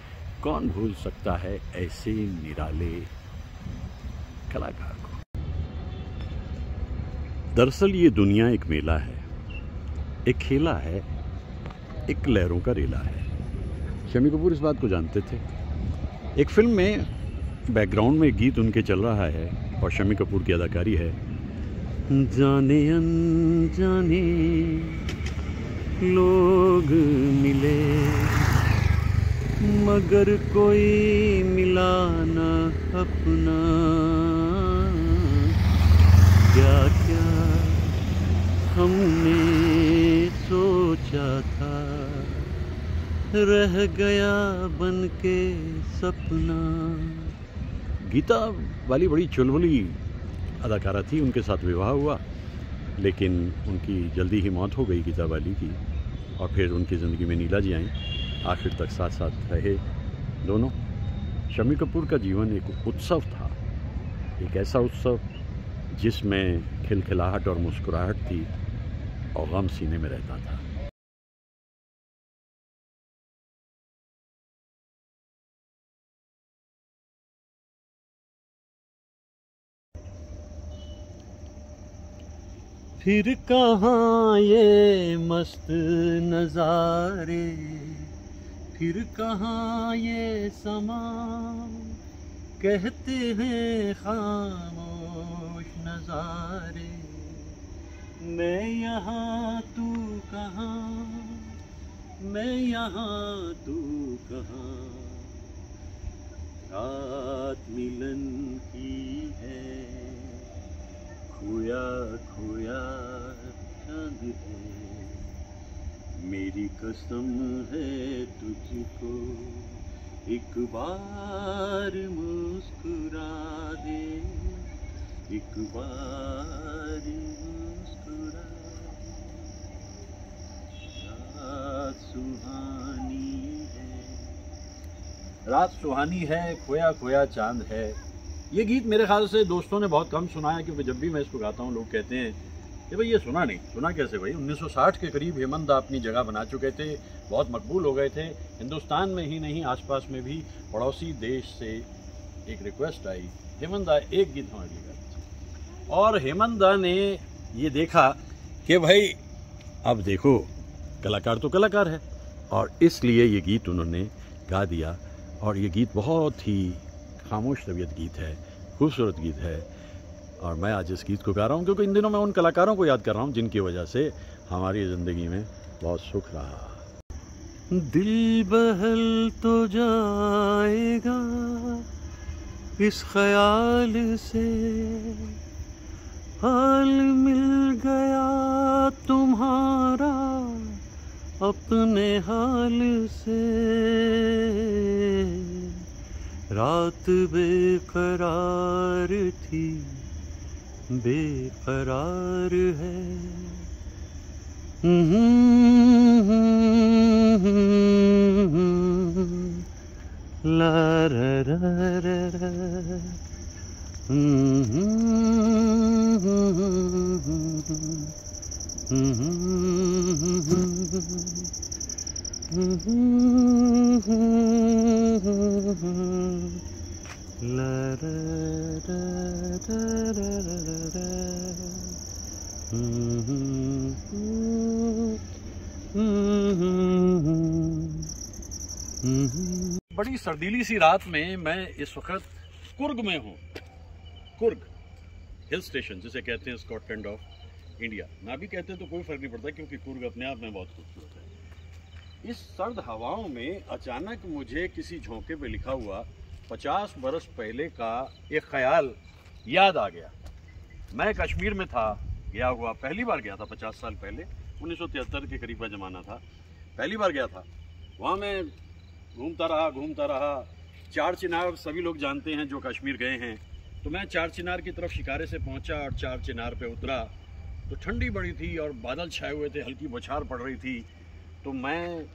कौन भूल सकता है ऐसे निराले कलाकार को। दरअसल ये दुनिया एक मेला है, एक खेला है, एक लहरों का रेला है। शम्मी कपूर इस बात को जानते थे। एक फिल्म में बैकग्राउंड में एक गीत उनके चल रहा है और शम्मी कपूर की अदाकारी है। जाने अनजाने लोग मिले मगर कोई मिला ना अपना, क्या क्या हमने सोचा था रह गया बन के सपना। गीता वाली बड़ी चुलबुली अदाकारा थी, उनके साथ विवाह हुआ लेकिन उनकी जल्दी ही मौत हो गई गीता वाली की, और फिर उनकी ज़िंदगी में नीला जी आई, आखिर तक साथ साथ रहे दोनों। शम्मी कपूर का जीवन एक उत्सव था, एक ऐसा उत्सव जिसमें खिलखिलाहट और मुस्कुराहट थी और गम सीने में रहता था। फिर कहाँ ये मस्त नज़ारे, फिर कहाँ ये समा, कहते हैं खामोश नज़ारे। मैं यहाँ तू कहाँ, मैं यहाँ तू कहाँ, रात मिलन की है, खोया खोया चांद है, मेरी कसम है तुझको एक बार मुस्कुरा दे, एक बार मुस्कुरा दे। रात सुहानी है, रात सुहानी है, खोया खोया चांद है। ये गीत मेरे ख्याल से दोस्तों ने बहुत कम सुना है, क्योंकि जब भी मैं इसको गाता हूँ लोग कहते हैं कि भाई ये सुना नहीं। सुना कैसे भाई? 1960 के करीब हेमंत दा अपनी जगह बना चुके थे, बहुत मकबूल हो गए थे। हिंदुस्तान में ही नहीं आसपास में भी पड़ोसी देश से एक रिक्वेस्ट आई, हेमंत दा एक गीत हमारे लिए गाते। और हेमंत दा ने ये देखा कि भाई अब देखो कलाकार तो कलाकार है, और इसलिए ये गीत उन्होंने गा दिया। और ये गीत बहुत ही खामोश तबीयत गीत है, खूबसूरत गीत है। और मैं आज इस गीत को गा रहा हूँ क्योंकि इन दिनों मैं उन कलाकारों को याद कर रहा हूँ जिनकी वजह से हमारी ज़िंदगी में बहुत सुख रहा। दिल बहल तो जाएगा इस ख्याल से, हाल मिल गया तुम्हारा अपने हाल से। रात बेकरार थी बेकरार है। ला रा रा रा रा। ला रा रा रा रा रा। बड़ी सर्दीली सी रात में मैं इस वक्त कुर्ग में हूँ। कुर्ग हिल स्टेशन जिसे कहते हैं स्कॉटलैंड ऑफ इंडिया। ना भी कहते हैं तो कोई फर्क नहीं पड़ता क्योंकि कुर्ग अपने आप में बहुत खूबसूरत है। इस सर्द हवाओं में अचानक मुझे किसी झोंके पे लिखा हुआ 50 बरस पहले का एक ख्याल याद आ गया। मैं कश्मीर में था गया हुआ, पहली बार गया था 50 साल पहले, 1973 के करीब का ज़माना था, पहली बार गया था। वहाँ मैं घूमता रहा। चार चिनार सभी लोग जानते हैं जो कश्मीर गए हैं। तो मैं चार चिनार की तरफ शिकारे से पहुँचा और चार चिनार पे उतरा तो ठंडी बड़ी थी और बादल छाए हुए थे, हल्की बौछार पड़ रही थी। तो मैं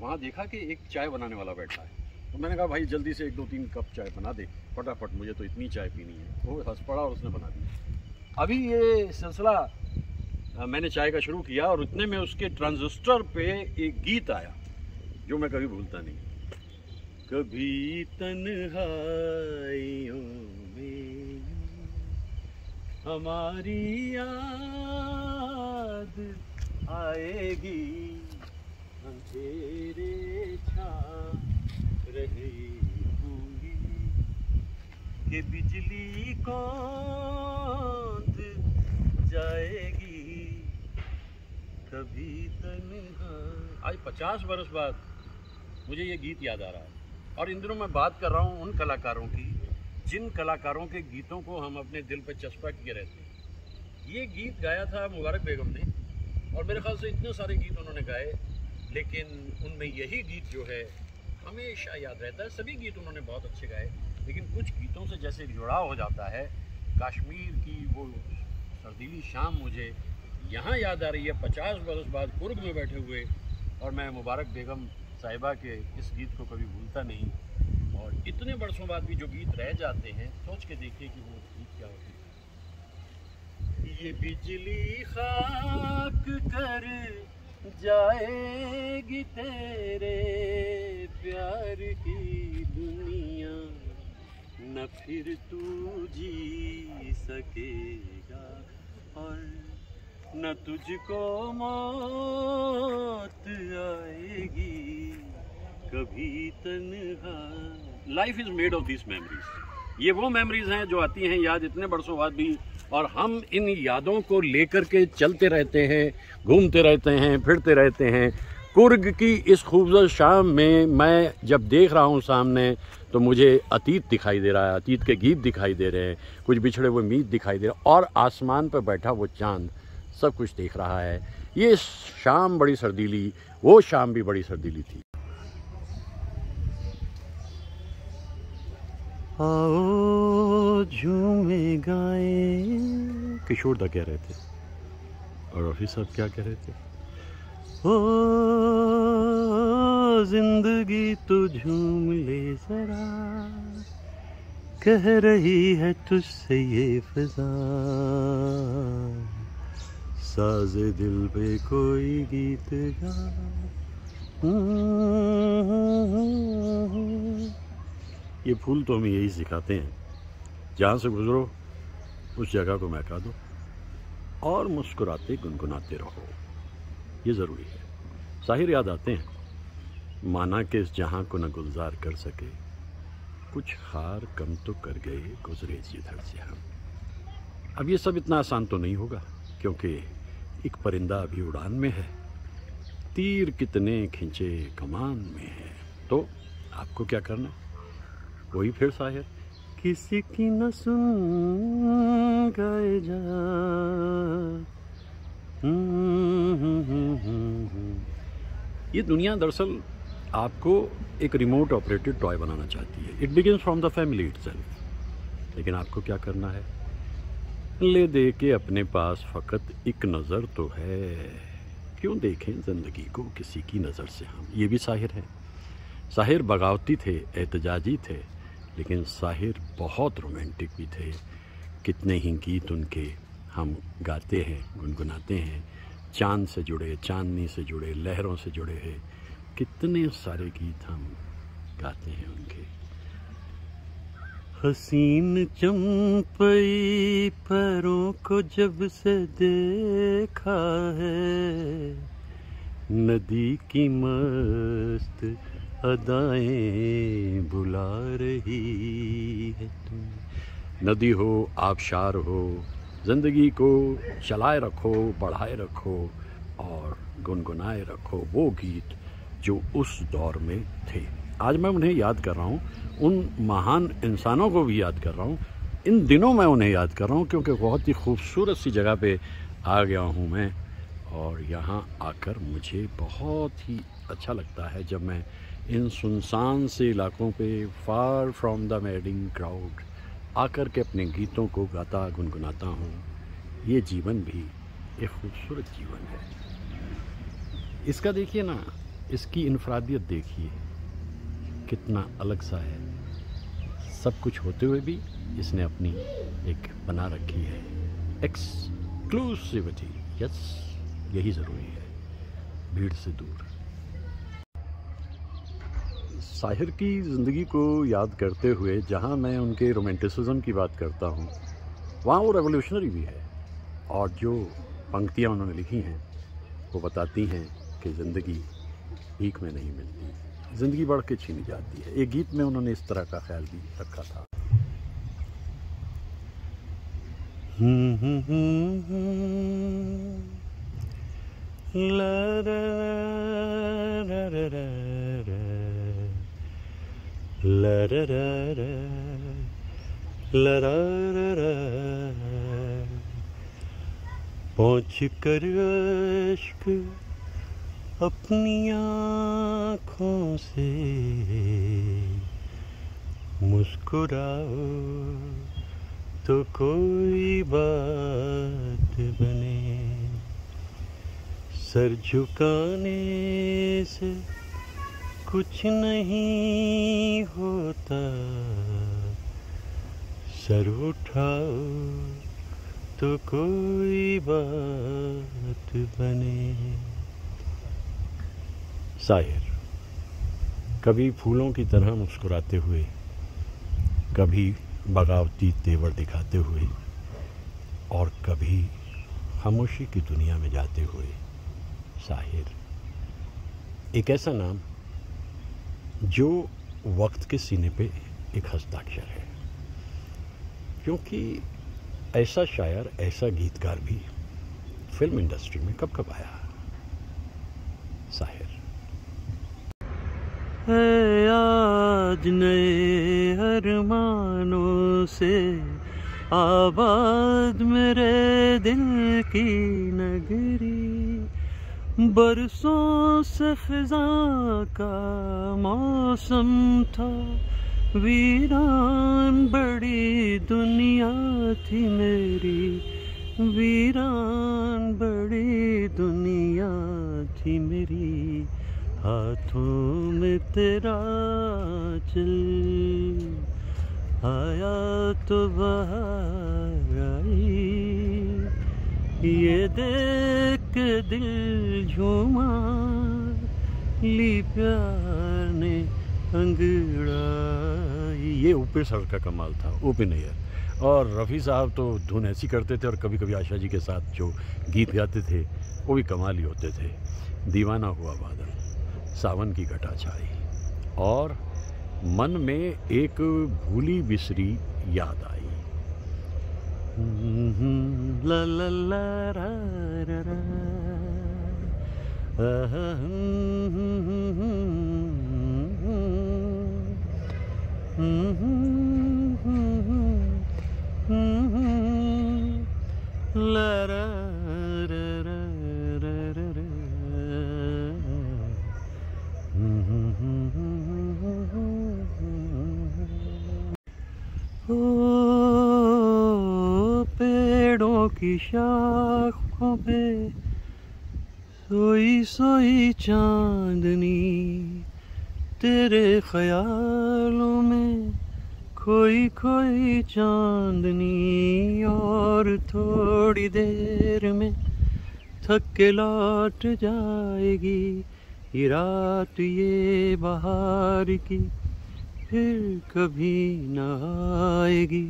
वहाँ देखा कि एक चाय बनाने वाला बैठा है। तो मैंने कहा भाई जल्दी से 1-2-3 कप चाय बना दे फटाफट, मुझे तो इतनी चाय पीनी है। वो हंस पड़ा और उसने बना दी। अभी ये सिलसिला मैंने चाय का शुरू किया और उतने में उसके ट्रांजिस्टर पे एक गीत आया जो मैं कभी भूलता नहीं। कभी तन्हाइयों में हमारी याद आएगी, अंधेरे छा रहे होंगी कि बिजली कौंध जाएगी कभी तन्हा। आज 50 बरस बाद मुझे ये गीत याद आ रहा है। और इन दिनों मैं बात कर रहा हूँ उन कलाकारों की जिन कलाकारों के गीतों को हम अपने दिल पर चस्पा किए रहते हैं। ये गीत गाया था मुबारक बेगम ने और मेरे ख्याल से इतने सारे गीत उन्होंने गाए, लेकिन उनमें यही गीत जो है हमेशा याद रहता है। सभी गीत उन्होंने बहुत अच्छे गाए, लेकिन कुछ गीतों से जैसे जुड़ाव हो जाता है। कश्मीर की वो सर्दीली शाम मुझे यहाँ याद आ रही है 50 बरस बाद कुर्ग में बैठे हुए, और मैं मुबारक बेगम साहिबा के इस गीत को कभी भूलता नहीं। और इतने बरसों बाद भी जो गीत रह जाते हैं, सोच के देखिए कि वो गीत क्या होती है। ये बिजली खाक कर जाएगी तेरे प्यार की दुनिया, न फिर तू जी सकेगा और न तुझको मौत आएगी कभी तन्हा। Life is made of this memories. ये वो मेमोरीज हैं जो आती हैं याद इतने बरसों बाद भी, और हम इन यादों को लेकर के चलते रहते हैं, घूमते रहते हैं, फिरते रहते हैं। कुर्ग की इस खूबसूरत शाम में मैं जब देख रहा हूँ सामने, तो मुझे अतीत दिखाई दे रहा है, अतीत के गीत दिखाई दे रहे हैं, कुछ बिछड़े हुए मीत दिखाई दे रहे हैं, और आसमान पर बैठा वो चांद सब कुछ देख रहा है। ये शाम बड़ी सर्दीली, वो शाम भी बड़ी सर्दीली थी। आओ झूमे गाए, किशोर दा कह रहे थे और रफी साहब क्या कह रहे थे? ओ जिंदगी तो झूम ले जरा, कह रही है तुझसे ये फिजा, साज़े दिल पे कोई गीत गा। ये फूल तो हमें यही सिखाते हैं, जहाँ से गुजरो उस जगह को महका दो। और मुस्कुराते गुनगुनाते रहो, ये ज़रूरी है। साहिर याद आते हैं, माना कि इस जहां को न गुलजार कर सके, कुछ हार कम तो कर गए गुजरे जिधर से हम। अब ये सब इतना आसान तो नहीं होगा, क्योंकि एक परिंदा अभी उड़ान में है, तीर कितने खिंचे कमान में है। तो आपको क्या करना है? वही फिर साहिर, किसी की न सुन गए जा। ये दुनिया दरअसल आपको एक रिमोट ऑपरेटेड टॉय बनाना चाहती है। It begins from the family itself. लेकिन आपको क्या करना है? ले दे के अपने पास फ़कत एक नज़र तो है, क्यों देखें ज़िंदगी को किसी की नज़र से हम। ये भी साहिर है। साहिर बगावती थे, एहतजाजी थे, लेकिन साहिर बहुत रोमांटिक भी थे। कितने ही गीत उनके हम गाते हैं, गुनगुनाते हैं। चांद से जुड़े, चांदनी से जुड़े, लहरों से जुड़े हैं, कितने सारे गीत हम गाते हैं उनके। हसीन चंपई पैरों को जब से देखा है, नदी की मस्त अदाएं बुला रही है तुम। नदी हो, आबशार हो, ज़िंदगी को चलाए रखो, बढ़ाए रखो और गुनगुनाए रखो वो गीत जो उस दौर में थे। आज मैं उन्हें याद कर रहा हूँ, उन महान इंसानों को भी याद कर रहा हूँ। इन दिनों मैं उन्हें याद कर रहा हूँ, क्योंकि बहुत ही खूबसूरत सी जगह पे आ गया हूँ मैं, और यहाँ आकर मुझे बहुत ही अच्छा लगता है जब मैं इन सुनसान से इलाकों पे, far from the madding crowd, आकर के अपने गीतों को गाता गुनगुनाता हूँ। ये जीवन भी एक खूबसूरत जीवन है। इसका देखिए ना, इसकी इनफरादियत देखिए, कितना अलग सा है। सब कुछ होते हुए भी इसने अपनी एक बना रखी है एक्सक्लूसिविटी। यस, यही ज़रूरी है, भीड़ से दूर। साहिर की ज़िंदगी को याद करते हुए जहाँ मैं उनके रोमांटिसिज्म की बात करता हूँ, वहाँ वो रेवोल्यूशनरी भी है। और जो पंक्तियाँ उन्होंने लिखी हैं वो बताती हैं कि ज़िंदगी भीख में नहीं मिलती, ज़िंदगी बढ़ के छीनी जाती है। एक गीत में उन्होंने इस तरह का ख्याल भी रखा था। ला रा रा रा रा ला रा रा ला रा रा, पहुँच कर अश्क अपनी आँखों से मुस्कुराओ तो कोई बात बने। सर झुकाने से कुछ नहीं होता, सर उठाओ तो कोई बात बने। साहिर कभी फूलों की तरह मुस्कुराते हुए, कभी बगावती तेवर दिखाते हुए, और कभी खामोशी की दुनिया में जाते हुए। साहिर एक ऐसा नाम जो वक्त के सीने पे एक हस्ताक्षर है, क्योंकि ऐसा शायर, ऐसा गीतकार भी फिल्म इंडस्ट्री में कब कब आया। साहिर आज नए अरमानों से आबाद मेरे दिल की नगरी, बरसों से ख़िज़ां का मौसम था, वीरान बड़ी दुनिया थी मेरी, वीरान बड़ी दुनिया थी मेरी, हाथों में तेरा चल आया तो बाहर आई, ये देख के दिल झूमा, ली प्यार ने अंगड़ाई। ये ऊपर सर का कमाल था, ओपन एयर। और रफ़ी साहब तो धुन ऐसी करते थे, और कभी कभी आशा जी के साथ जो गीत गाते थे वो भी कमाल ही होते थे। दीवाना हुआ बादल, सावन की घटा छाई, और मन में एक भूली बिसरी याद आई। ला ला ला रा रा रा, ला रा रा रा रा रा रा। ओ पेड़ों की शाखों पे सोई सोई चांदनी, तेरे ख्यालों में खोई खोई चांदनी, और थोड़ी देर में थक के लौट जाएगी ये रात ये बहार की, फिर कभी न आएगी।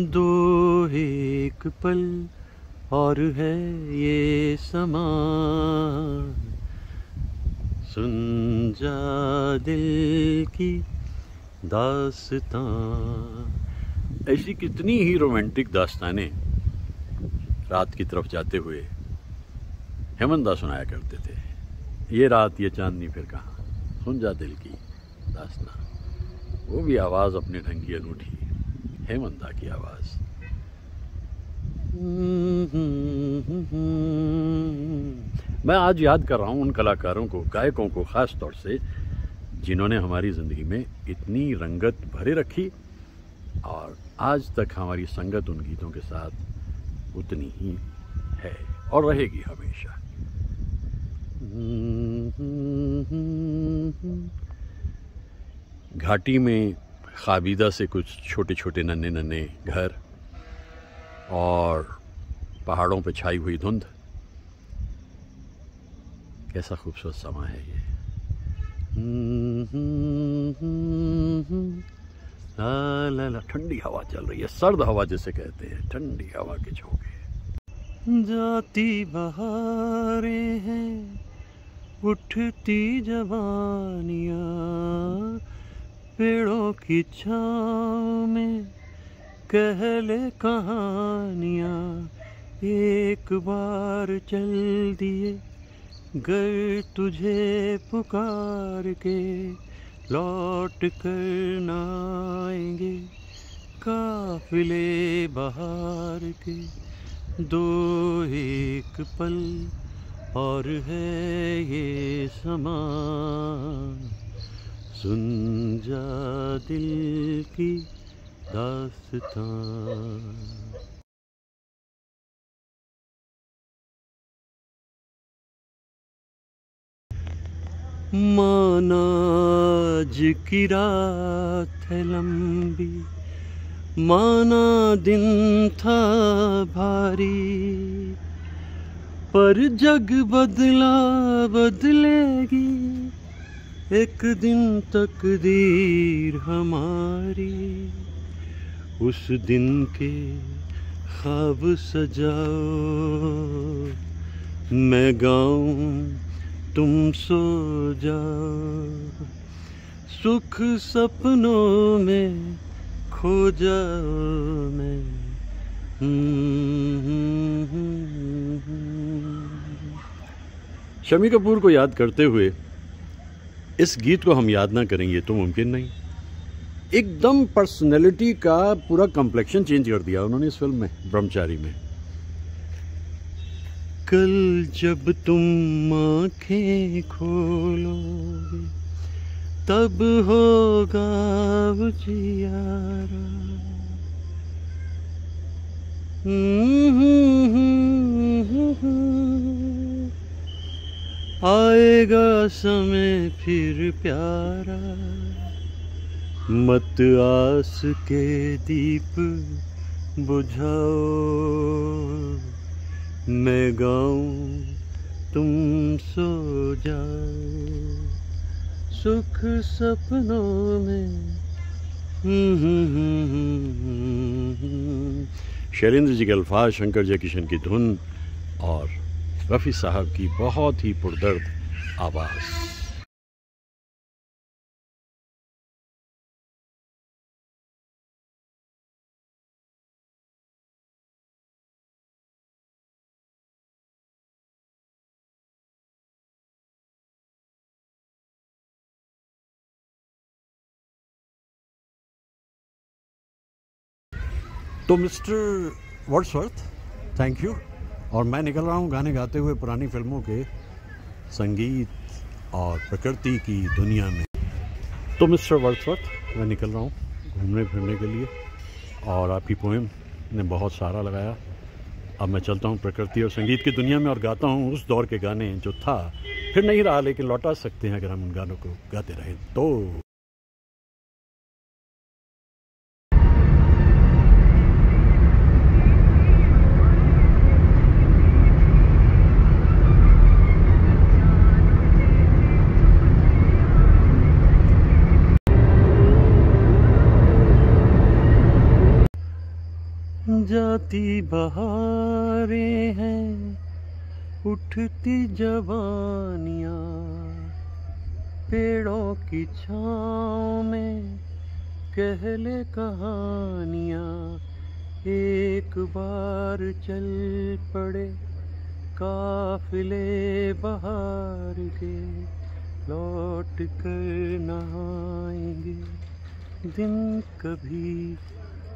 दो एक पल और है ये समा, सुन जा दिल की दास्तां। ऐसी कितनी ही रोमांटिक दास्तानें रात की तरफ जाते हुए हेमंत दा सुनाया करते थे। ये रात ये चांदनी फिर कहाँ, सुन जा दिल की दास्तां। वो भी आवाज़ अपने ढंग की अनूठी, हेमंत दा की आवाज़। मैं आज याद कर रहा हूँ उन कलाकारों को, गायकों को ख़ास तौर से, जिन्होंने हमारी ज़िंदगी में इतनी रंगत भरे रखी, और आज तक हमारी संगत उन गीतों के साथ उतनी ही है और रहेगी हमेशा। घाटी में खाबीदा से कुछ छोटे छोटे नन्हे नन्हे घर, और पहाड़ों पे छाई हुई धुंध, कैसा खूबसूरत समा है ये। ला ला ला, ठंडी हवा चल रही है, सर्द हवा जिसे कहते हैं, ठंडी हवा के झोंके। जाती बहारें हैं, उठती जवानियाँ, पेड़ों की छाँव में कहले कहानियाँ, एक बार चल दिए घर तुझे पुकार के, लौट कर न आएंगे काफिले बहार के। दो एक पल और है ये समा, सुन जा दिल की दास्तां। माना आज की रात है लंबी, माना दिन था भारी, पर जग बदला बदलेगी एक दिन तकदीर हमारी। उस दिन के ख्वाब सजाओ, मैं गाऊं तुम सो जाओ, सुख सपनों में खो जाओ मैं। शम्मी कपूर को याद करते हुए इस गीत को हम याद ना करें ये तो मुमकिन नहीं। एकदम पर्सनैलिटी का पूरा कम्प्लेक्शन चेंज कर दिया उन्होंने इस फिल्म में, ब्रह्मचारी में। कल जब तुम आँखें खोलोगे तब होगा उजियारा, आएगा समय फिर प्यारा, मत आस के दीप बुझाओ, मैं गाऊं तुम सो जाओ, सुख सपनों में शैलेंद्र जी के अल्फाज, शंकर जयकिशन की धुन और रफ़ी साहब की बहुत ही पुरदर्द आवाज़। तो मिस्टर वर्ड्सवर्थ, थैंक यू। और मैं निकल रहा हूँ गाने गाते हुए पुरानी फिल्मों के संगीत और प्रकृति की दुनिया में। तो मिस्टर वर्ड्सवर्थ, मैं निकल रहा हूँ घूमने फिरने के लिए और आपकी पोएम ने बहुत सहारा लगाया। अब मैं चलता हूँ प्रकृति और संगीत की दुनिया में और गाता हूँ उस दौर के गाने जो था, फिर नहीं रहा, लेकिन लौटा सकते हैं अगर हम उन गानों को गाते रहें तो। जाती बहारें हैं, उठती जवानियाँ, पेड़ों की छाँव में कहले कहानियाँ। एक बार चल पड़े काफिले बहार के, लौट कर न आएंगे दिन कभी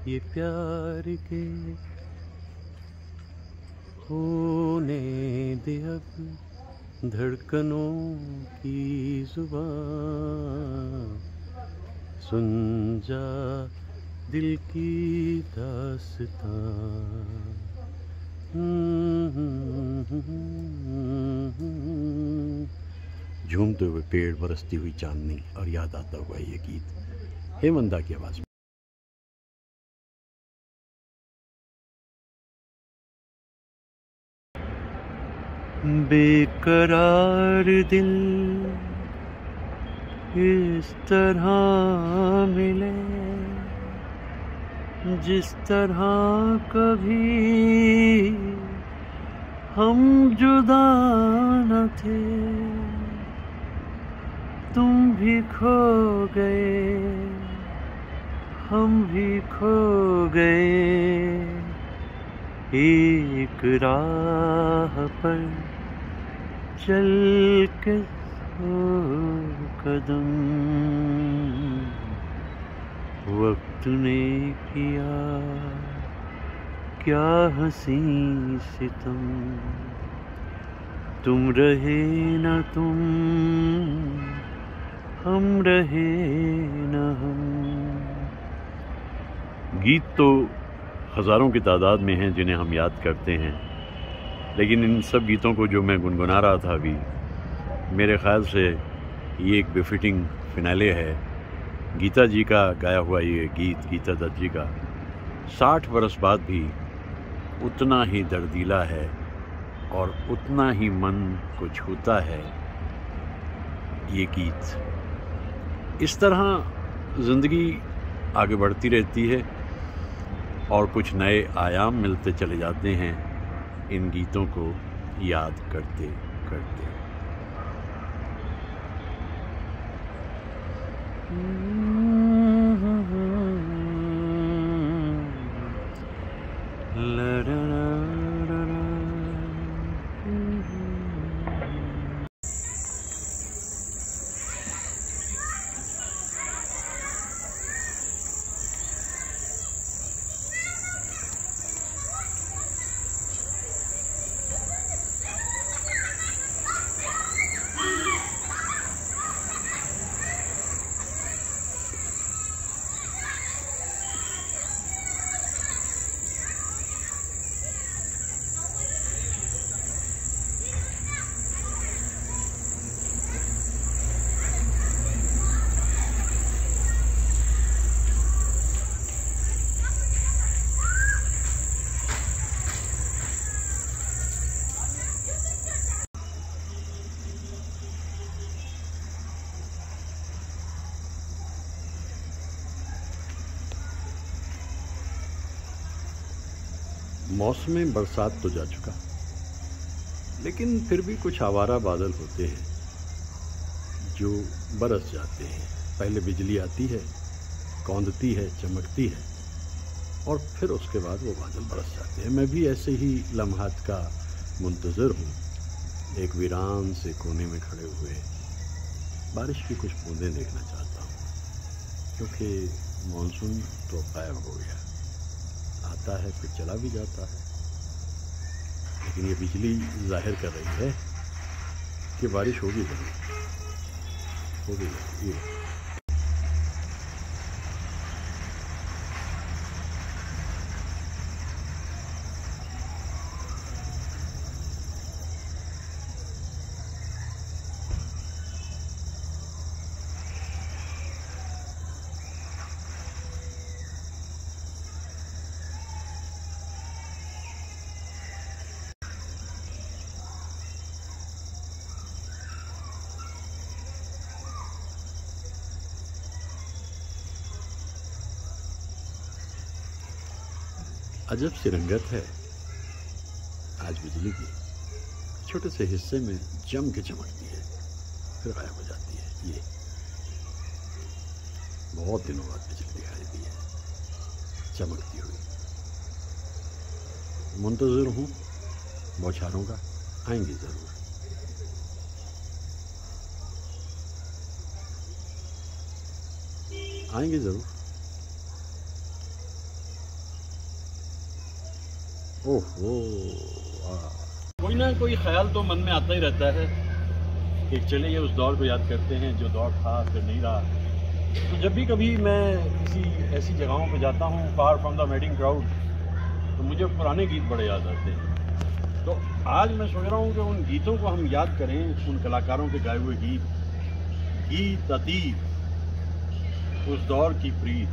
ये प्यार के। होने दे अब धड़कनों की जुबां, सुन जा दिल की दास्तां। झूमते हुए पेड़, बरसती हुई चांदनी और याद आता हुआ ये गीत हेमंदा की आवाज़ में। बेकरार दिल इस तरह मिले जिस तरह कभी हम जुदा न थे। तुम भी खो गए, हम भी खो गए, एक राह पर चल के कदम। वक्त ने किया क्या हंसी सितम, तुम रहे न तुम, हम रहे न हम। गीत तो हज़ारों की तादाद में हैं जिन्हें हम याद करते हैं, लेकिन इन सब गीतों को जो मैं गुनगुना रहा था अभी, मेरे ख़्याल से ये एक बेफिटिंग फिनाले है। गीता जी का गाया हुआ ये गीत, गीता दत्त जी का, 60 बरस बाद भी उतना ही दर्दीला है और उतना ही मन को छूता है ये गीत। इस तरह ज़िंदगी आगे बढ़ती रहती है और कुछ नए आयाम मिलते चले जाते हैं इन गीतों को याद करते करते। मौसम बरसात तो जा चुका, लेकिन फिर भी कुछ आवारा बादल होते हैं जो बरस जाते हैं। पहले बिजली आती है, कौंधती है, चमकती है, और फिर उसके बाद वो बादल बरस जाते हैं। मैं भी ऐसे ही लम्हात का मुंतज़िर हूँ, एक वीरान से कोने में खड़े हुए बारिश की कुछ बूंदें देखना चाहता हूँ, क्योंकि मानसून तो गायब हो गया, आता है फिर चला भी जाता है। लेकिन ये बिजली जाहिर कर रही है कि बारिश होगी ज़रूर, होगी ज़रूर। अजब सी रंगत है आज बिजली की, छोटे से हिस्से में जम के चमकती है फिर गायब हो जाती है। ये बहुत दिनों बाद बिजली दिखाई दी है चमकती हुई। मुंतज़िर हूँ बौछारों का, आएंगी ज़रूर। आएंगे ज़रूर। ओहो, कोई ना कोई ख्याल तो मन में आता ही रहता है कि चलिए उस दौर को याद करते हैं जो दौर था फिर नहीं रहा। तो जब भी कभी मैं किसी ऐसी जगहों पर जाता हूँ, far from the wedding crowd, तो मुझे पुराने गीत बड़े याद आते हैं। तो आज मैं सोच रहा हूँ कि उन गीतों को हम याद करें, उन कलाकारों के गाए हुए गीत अतीत, उस दौर की प्रीत,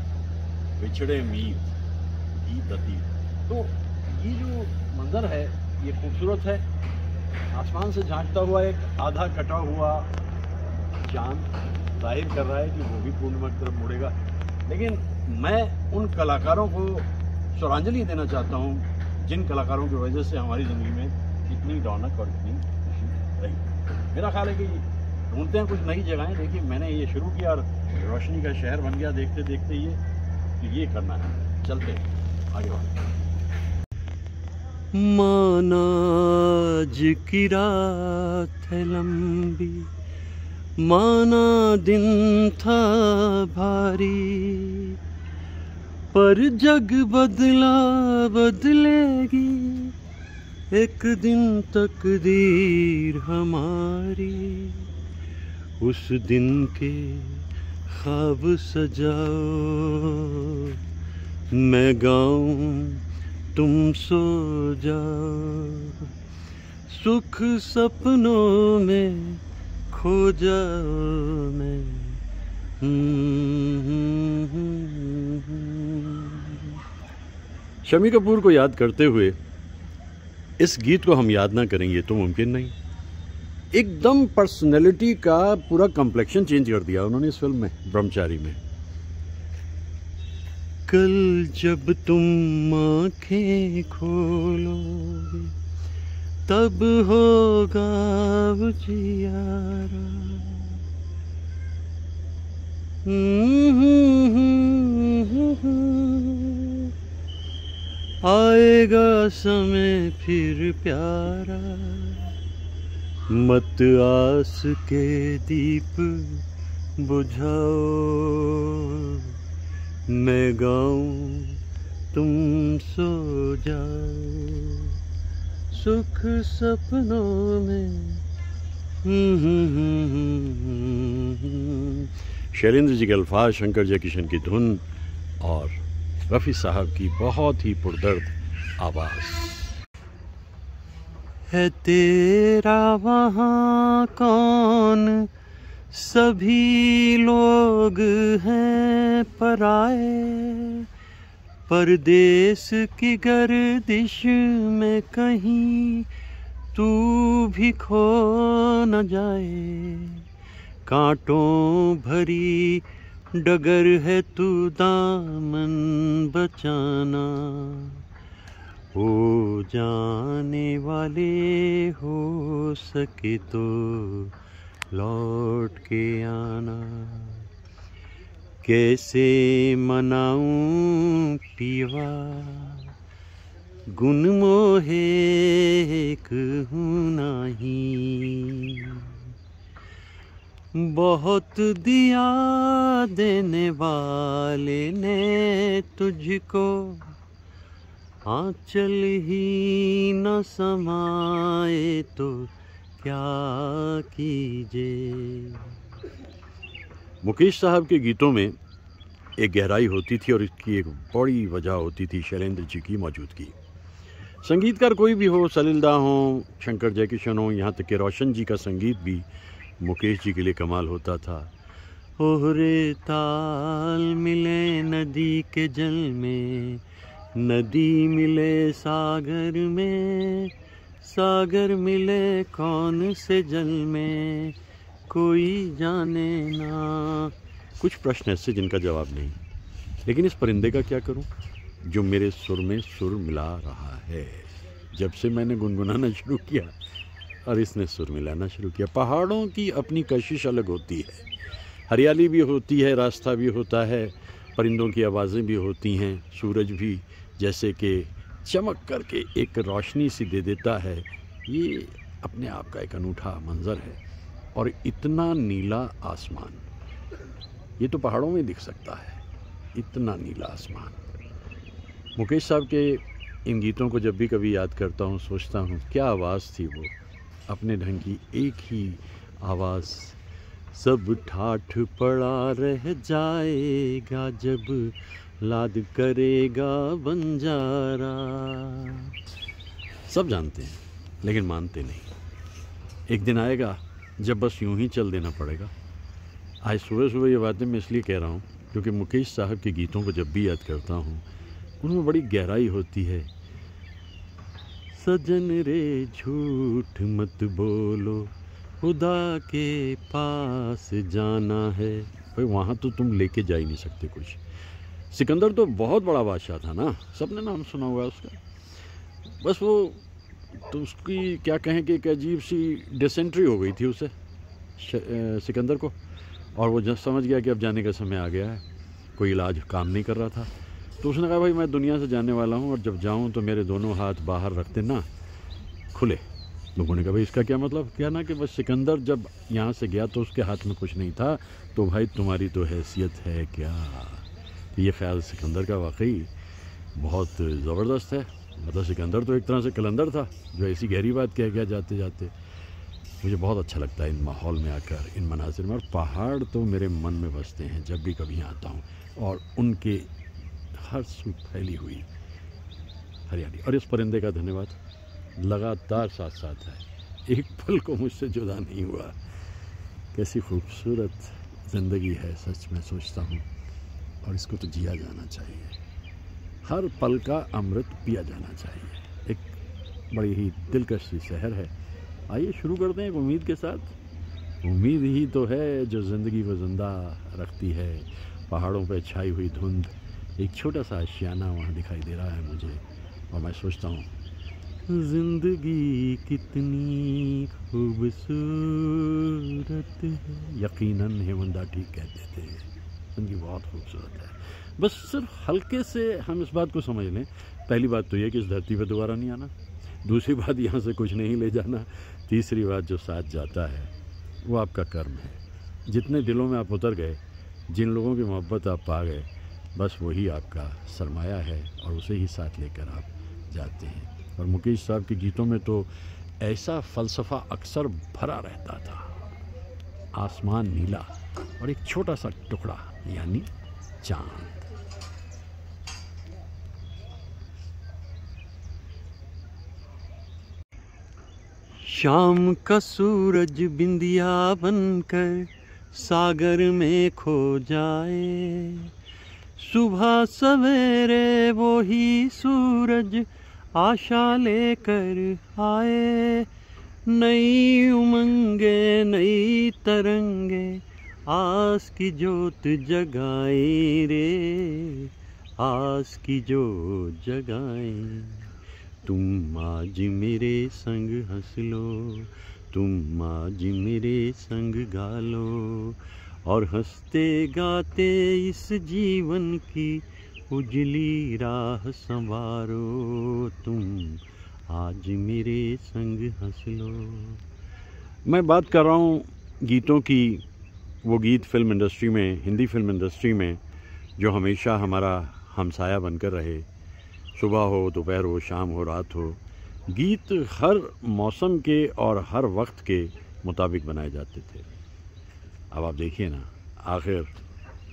बिछड़े मीत, गीत अतीत। तो ये जो मंजर है ये खूबसूरत है। आसमान से झांकता हुआ एक आधा कटा हुआ चांद जाहिर कर रहा है कि वो भी पूर्णिमा की तरफ मुड़ेगा। लेकिन मैं उन कलाकारों को श्रद्धांजलि देना चाहता हूँ जिन कलाकारों की वजह से हमारी ज़िंदगी में इतनी रौनक और इतनी खुशी रही। मेरा ख्याल है कि ढूंढते हैं कुछ नई जगहें। देखिए मैंने ये शुरू किया और रोशनी का शहर बन गया देखते देखते। ये करना है, चलते हैं आगे बढ़ते। माना आज की रात है लंबी, माना दिन था भारी, पर जग बदला बदलेगी एक दिन तकदीर हमारी। उस दिन के ख्वाब सजाओ, मैं गाऊं तुम सो जाओ, सुख सपनों में खो जाओ मैं। शम्मी कपूर को याद करते हुए इस गीत को हम याद ना करें ये तो मुमकिन नहीं। एकदम पर्सनैलिटी का पूरा कम्प्लेक्शन चेंज कर दिया उन्होंने इस फिल्म में, ब्रह्मचारी में। कल जब तुम आँखें खोलोगे तब होगा उजियारा, आएगा समय फिर प्यारा, मत आस के दीप बुझाओ, मैं गाऊं तुम सो जाओ, सुख सपनों में। शैलेंद्र जी के अल्फाज, शंकर जयकिशन की धुन और रफ़ी साहब की बहुत ही पुरदर्द आवाज़। है तेरा वहाँ कौन, सभी लोग हैं पराए, परदेस की गर्दिश में कहीं तू भी खो न जाए। कांटों भरी डगर है तू दामन बचाना, हो जाने वाले, हो सके तो लौट के आना। कैसे मनाऊं पिया गुण मोहे एक हूँ नहीं। बहुत दिया देने वाले ने तुझको, आंचल ही न समाए तो क्या कीजिए। मुकेश साहब के गीतों में एक गहराई होती थी और इसकी एक बड़ी वजह होती थी शैलेंद्र जी की मौजूदगी। संगीतकार कोई भी हो, सलिलदा हो, शंकर जयकिशन हो, यहाँ तक कि रोशन जी का संगीत भी मुकेश जी के लिए कमाल होता था। ओहरे ताल मिले नदी के जल में, नदी मिले सागर में, सागर मिले कौन से जल में, कोई जाने ना। कुछ प्रश्न ऐसे जिनका जवाब नहीं, लेकिन इस परिंदे का क्या करूं जो मेरे सुर में सुर मिला रहा है। जब से मैंने गुनगुनाना शुरू किया और इसने सुर मिलाना शुरू किया। पहाड़ों की अपनी कशिश अलग होती है, हरियाली भी होती है, रास्ता भी होता है, परिंदों की आवाज़ें भी होती हैं, सूरज भी जैसे कि चमक करके एक रोशनी सी दे देता है। ये अपने आप का एक अनूठा मंजर है। और इतना नीला आसमान, ये तो पहाड़ों में दिख सकता है, इतना नीला आसमान। मुकेश साहब के इन गीतों को जब भी कभी याद करता हूँ, सोचता हूँ क्या आवाज़ थी वो, अपने ढंग की एक ही आवाज़। सब ठाठ पड़ा रह जाएगा जब लाद करेगा बंजारा। सब जानते हैं लेकिन मानते नहीं। एक दिन आएगा जब बस यूं ही चल देना पड़ेगा। आज सुबह सुबह ये बातें मैं इसलिए कह रहा हूँ क्योंकि मुकेश साहब के गीतों को जब भी याद करता हूँ उनमें बड़ी गहराई होती है। सजन रे झूठ मत बोलो, खुदा के पास जाना है। भाई वहाँ तो तुम लेके जा ही नहीं सकते कुछ। सिकंदर तो बहुत बड़ा बादशाह था ना, सबने नाम सुना हुआ है उसका। बस वो तो उसकी क्या कहें कि एक अजीब सी डिसेंट्री हो गई थी उसे, सिकंदर को। और वो जब समझ गया कि अब जाने का समय आ गया है, कोई इलाज काम नहीं कर रहा था, तो उसने कहा भाई मैं दुनिया से जाने वाला हूँ और जब जाऊँ तो मेरे दोनों हाथ बाहर रख देना खुले। लोगों ने कहा भाई इसका क्या मतलब, क्या ना कि बस सिकंदर जब यहाँ से गया तो उसके हाथ में कुछ नहीं था, तो भाई तुम्हारी तो हैसियत है क्या। ये ख्याल सिकंदर का वाकई बहुत ज़बरदस्त है। मतलब सिकंदर तो एक तरह से कलंदर था जो ऐसी गहरी बात कह गया जाते जाते। मुझे बहुत अच्छा लगता है इन माहौल में आकर, इन मनाजिर में। और पहाड़ तो मेरे मन में बसते हैं जब भी कभी यहाँ आता हूँ, और उनके हर सू फैली हुई हरियाली। और इस परिंदे का धन्यवाद, लगातार साथ साथ है, एक पल को मुझसे जुदा नहीं हुआ। कैसी खूबसूरत ज़िंदगी है सच में, सोचता हूँ। और इसको तो जिया जाना चाहिए, हर पल का अमृत पिया जाना चाहिए। एक बड़ी ही दिलकश सी शहर है। आइए शुरू करते हैं एक उम्मीद के साथ। उम्मीद ही तो है जो ज़िंदगी को ज़िंदा रखती है। पहाड़ों पर छाई हुई धुंध, एक छोटा सा आशियाना वहाँ दिखाई दे रहा है मुझे, और मैं सोचता हूँ जिंदगी कितनी खूबसूरत है। यकीनन हेमंदा ठीक कहते थे, जिंदगी बहुत खूबसूरत है। बस सिर्फ हल्के से हम इस बात को समझ लें। पहली बात तो ये कि इस धरती पर दोबारा नहीं आना, दूसरी बात यहाँ से कुछ नहीं ले जाना, तीसरी बात जो साथ जाता है वो आपका कर्म है। जितने दिलों में आप उतर गए, जिन लोगों की मोहब्बत आप पा गए, बस वही आपका सरमाया है और उसे ही साथ लेकर आप जाते हैं। और मुकेश साहब के गीतों में तो ऐसा फ़लसफ़ा अक्सर भरा रहता था। आसमान नीला और एक छोटा सा टुकड़ा यानी चाँद। शाम का सूरज बिंदिया बनकर सागर में खो जाए, सुबह सवेरे वो ही सूरज आशा लेकर आए। नई उमंगे नई तरंगे आस की जोत जगाए रे, आस की जोत जगाए। तुम आज मेरे संग हंस लो, तुम आज मेरे संग गा लो, और हंसते गाते इस जीवन की उजली राह संवारो, तुम आज मेरे संग हंस लो। मैं बात कर रहा हूँ गीतों की, वो गीत फिल्म इंडस्ट्री में, हिंदी फिल्म इंडस्ट्री में जो हमेशा हमारा हमसाया बनकर रहे। सुबह हो, दोपहर हो, शाम हो, रात हो, गीत हर मौसम के और हर वक्त के मुताबिक बनाए जाते थे। अब आप देखिए ना, आखिर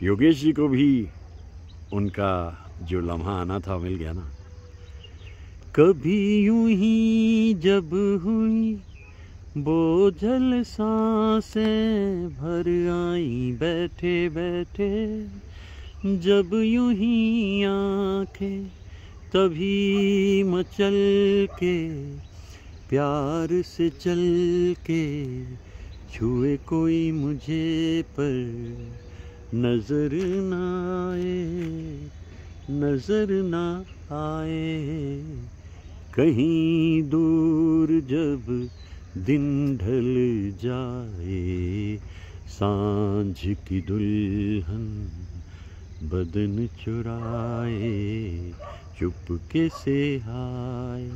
योगेश जी को भी उनका जो लम्हा आना था मिल गया ना। कभी यूं ही जब हुई बोझल सांसें भर आई बैठे बैठे, जब यूं ही आंखें तभी मचल के प्यार से चल के छुए कोई मुझे पर नजर न आए, नजर न आए। कहीं दूर जब दिन ढल जाए, सांझ की दुल्हन बदन चुराए, चुपके से आए।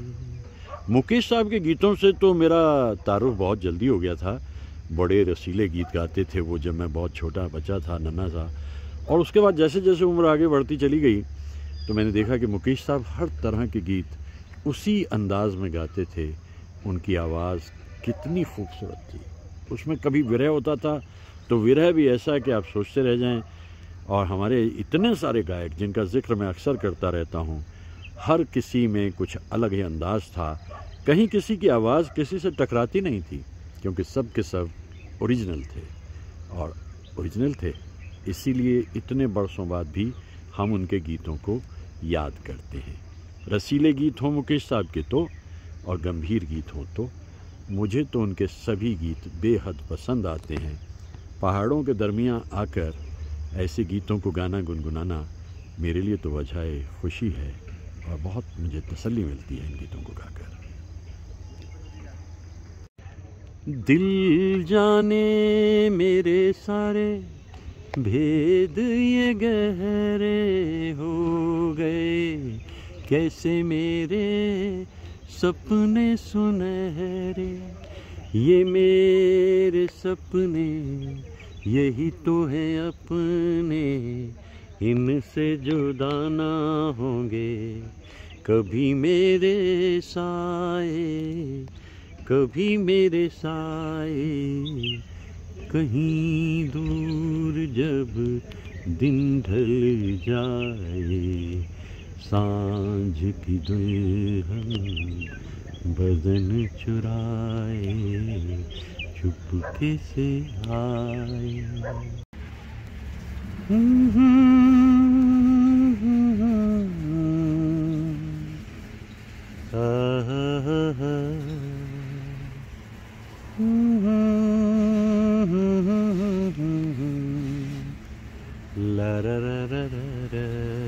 मुकेश साहब के गीतों से तो मेरा तारुफ बहुत जल्दी हो गया था। बड़े रसीले गीत गाते थे वो जब मैं बहुत छोटा बच्चा था, नन्हा सा। और उसके बाद जैसे जैसे उम्र आगे बढ़ती चली गई तो मैंने देखा कि मुकेश साहब हर तरह के गीत उसी अंदाज में गाते थे। उनकी आवाज़ कितनी खूबसूरत थी। उसमें कभी विरह होता था तो विरह भी ऐसा कि आप सोचते रह जाएं। और हमारे इतने सारे गायक जिनका जिक्र मैं अक्सर करता रहता हूँ, हर किसी में कुछ अलग ही अंदाज़ था। कहीं किसी की आवाज़ किसी से टकराती नहीं थी, क्योंकि सब के सब ओरिजिनल थे और ओरिजिनल थे। इसीलिए इतने बरसों बाद भी हम उनके गीतों को याद करते हैं। रसीले गीत हों मुकेश साहब के तो, और गंभीर गीत हों तो, मुझे तो उनके सभी गीत बेहद पसंद आते हैं। पहाड़ों के दरमियाँ आकर ऐसे गीतों को गाना गुनगुनाना मेरे लिए तो वजह खुशी है और बहुत मुझे तसल्ली मिलती है इन गीतों को गाकर। दिल जाने मेरे सारे भेद ये गहरे हो गए, कैसे मेरे सपने सुनहरे, ये मेरे सपने यही तो है अपने, इनसे जुदा ना होंगे कभी मेरे साए, कभी मेरे साए। कहीं दूर जब दिन ढल जाए, सांझ की दुल्हन बदन चुराए, चुपके से आए। La ra ra ra ra ra.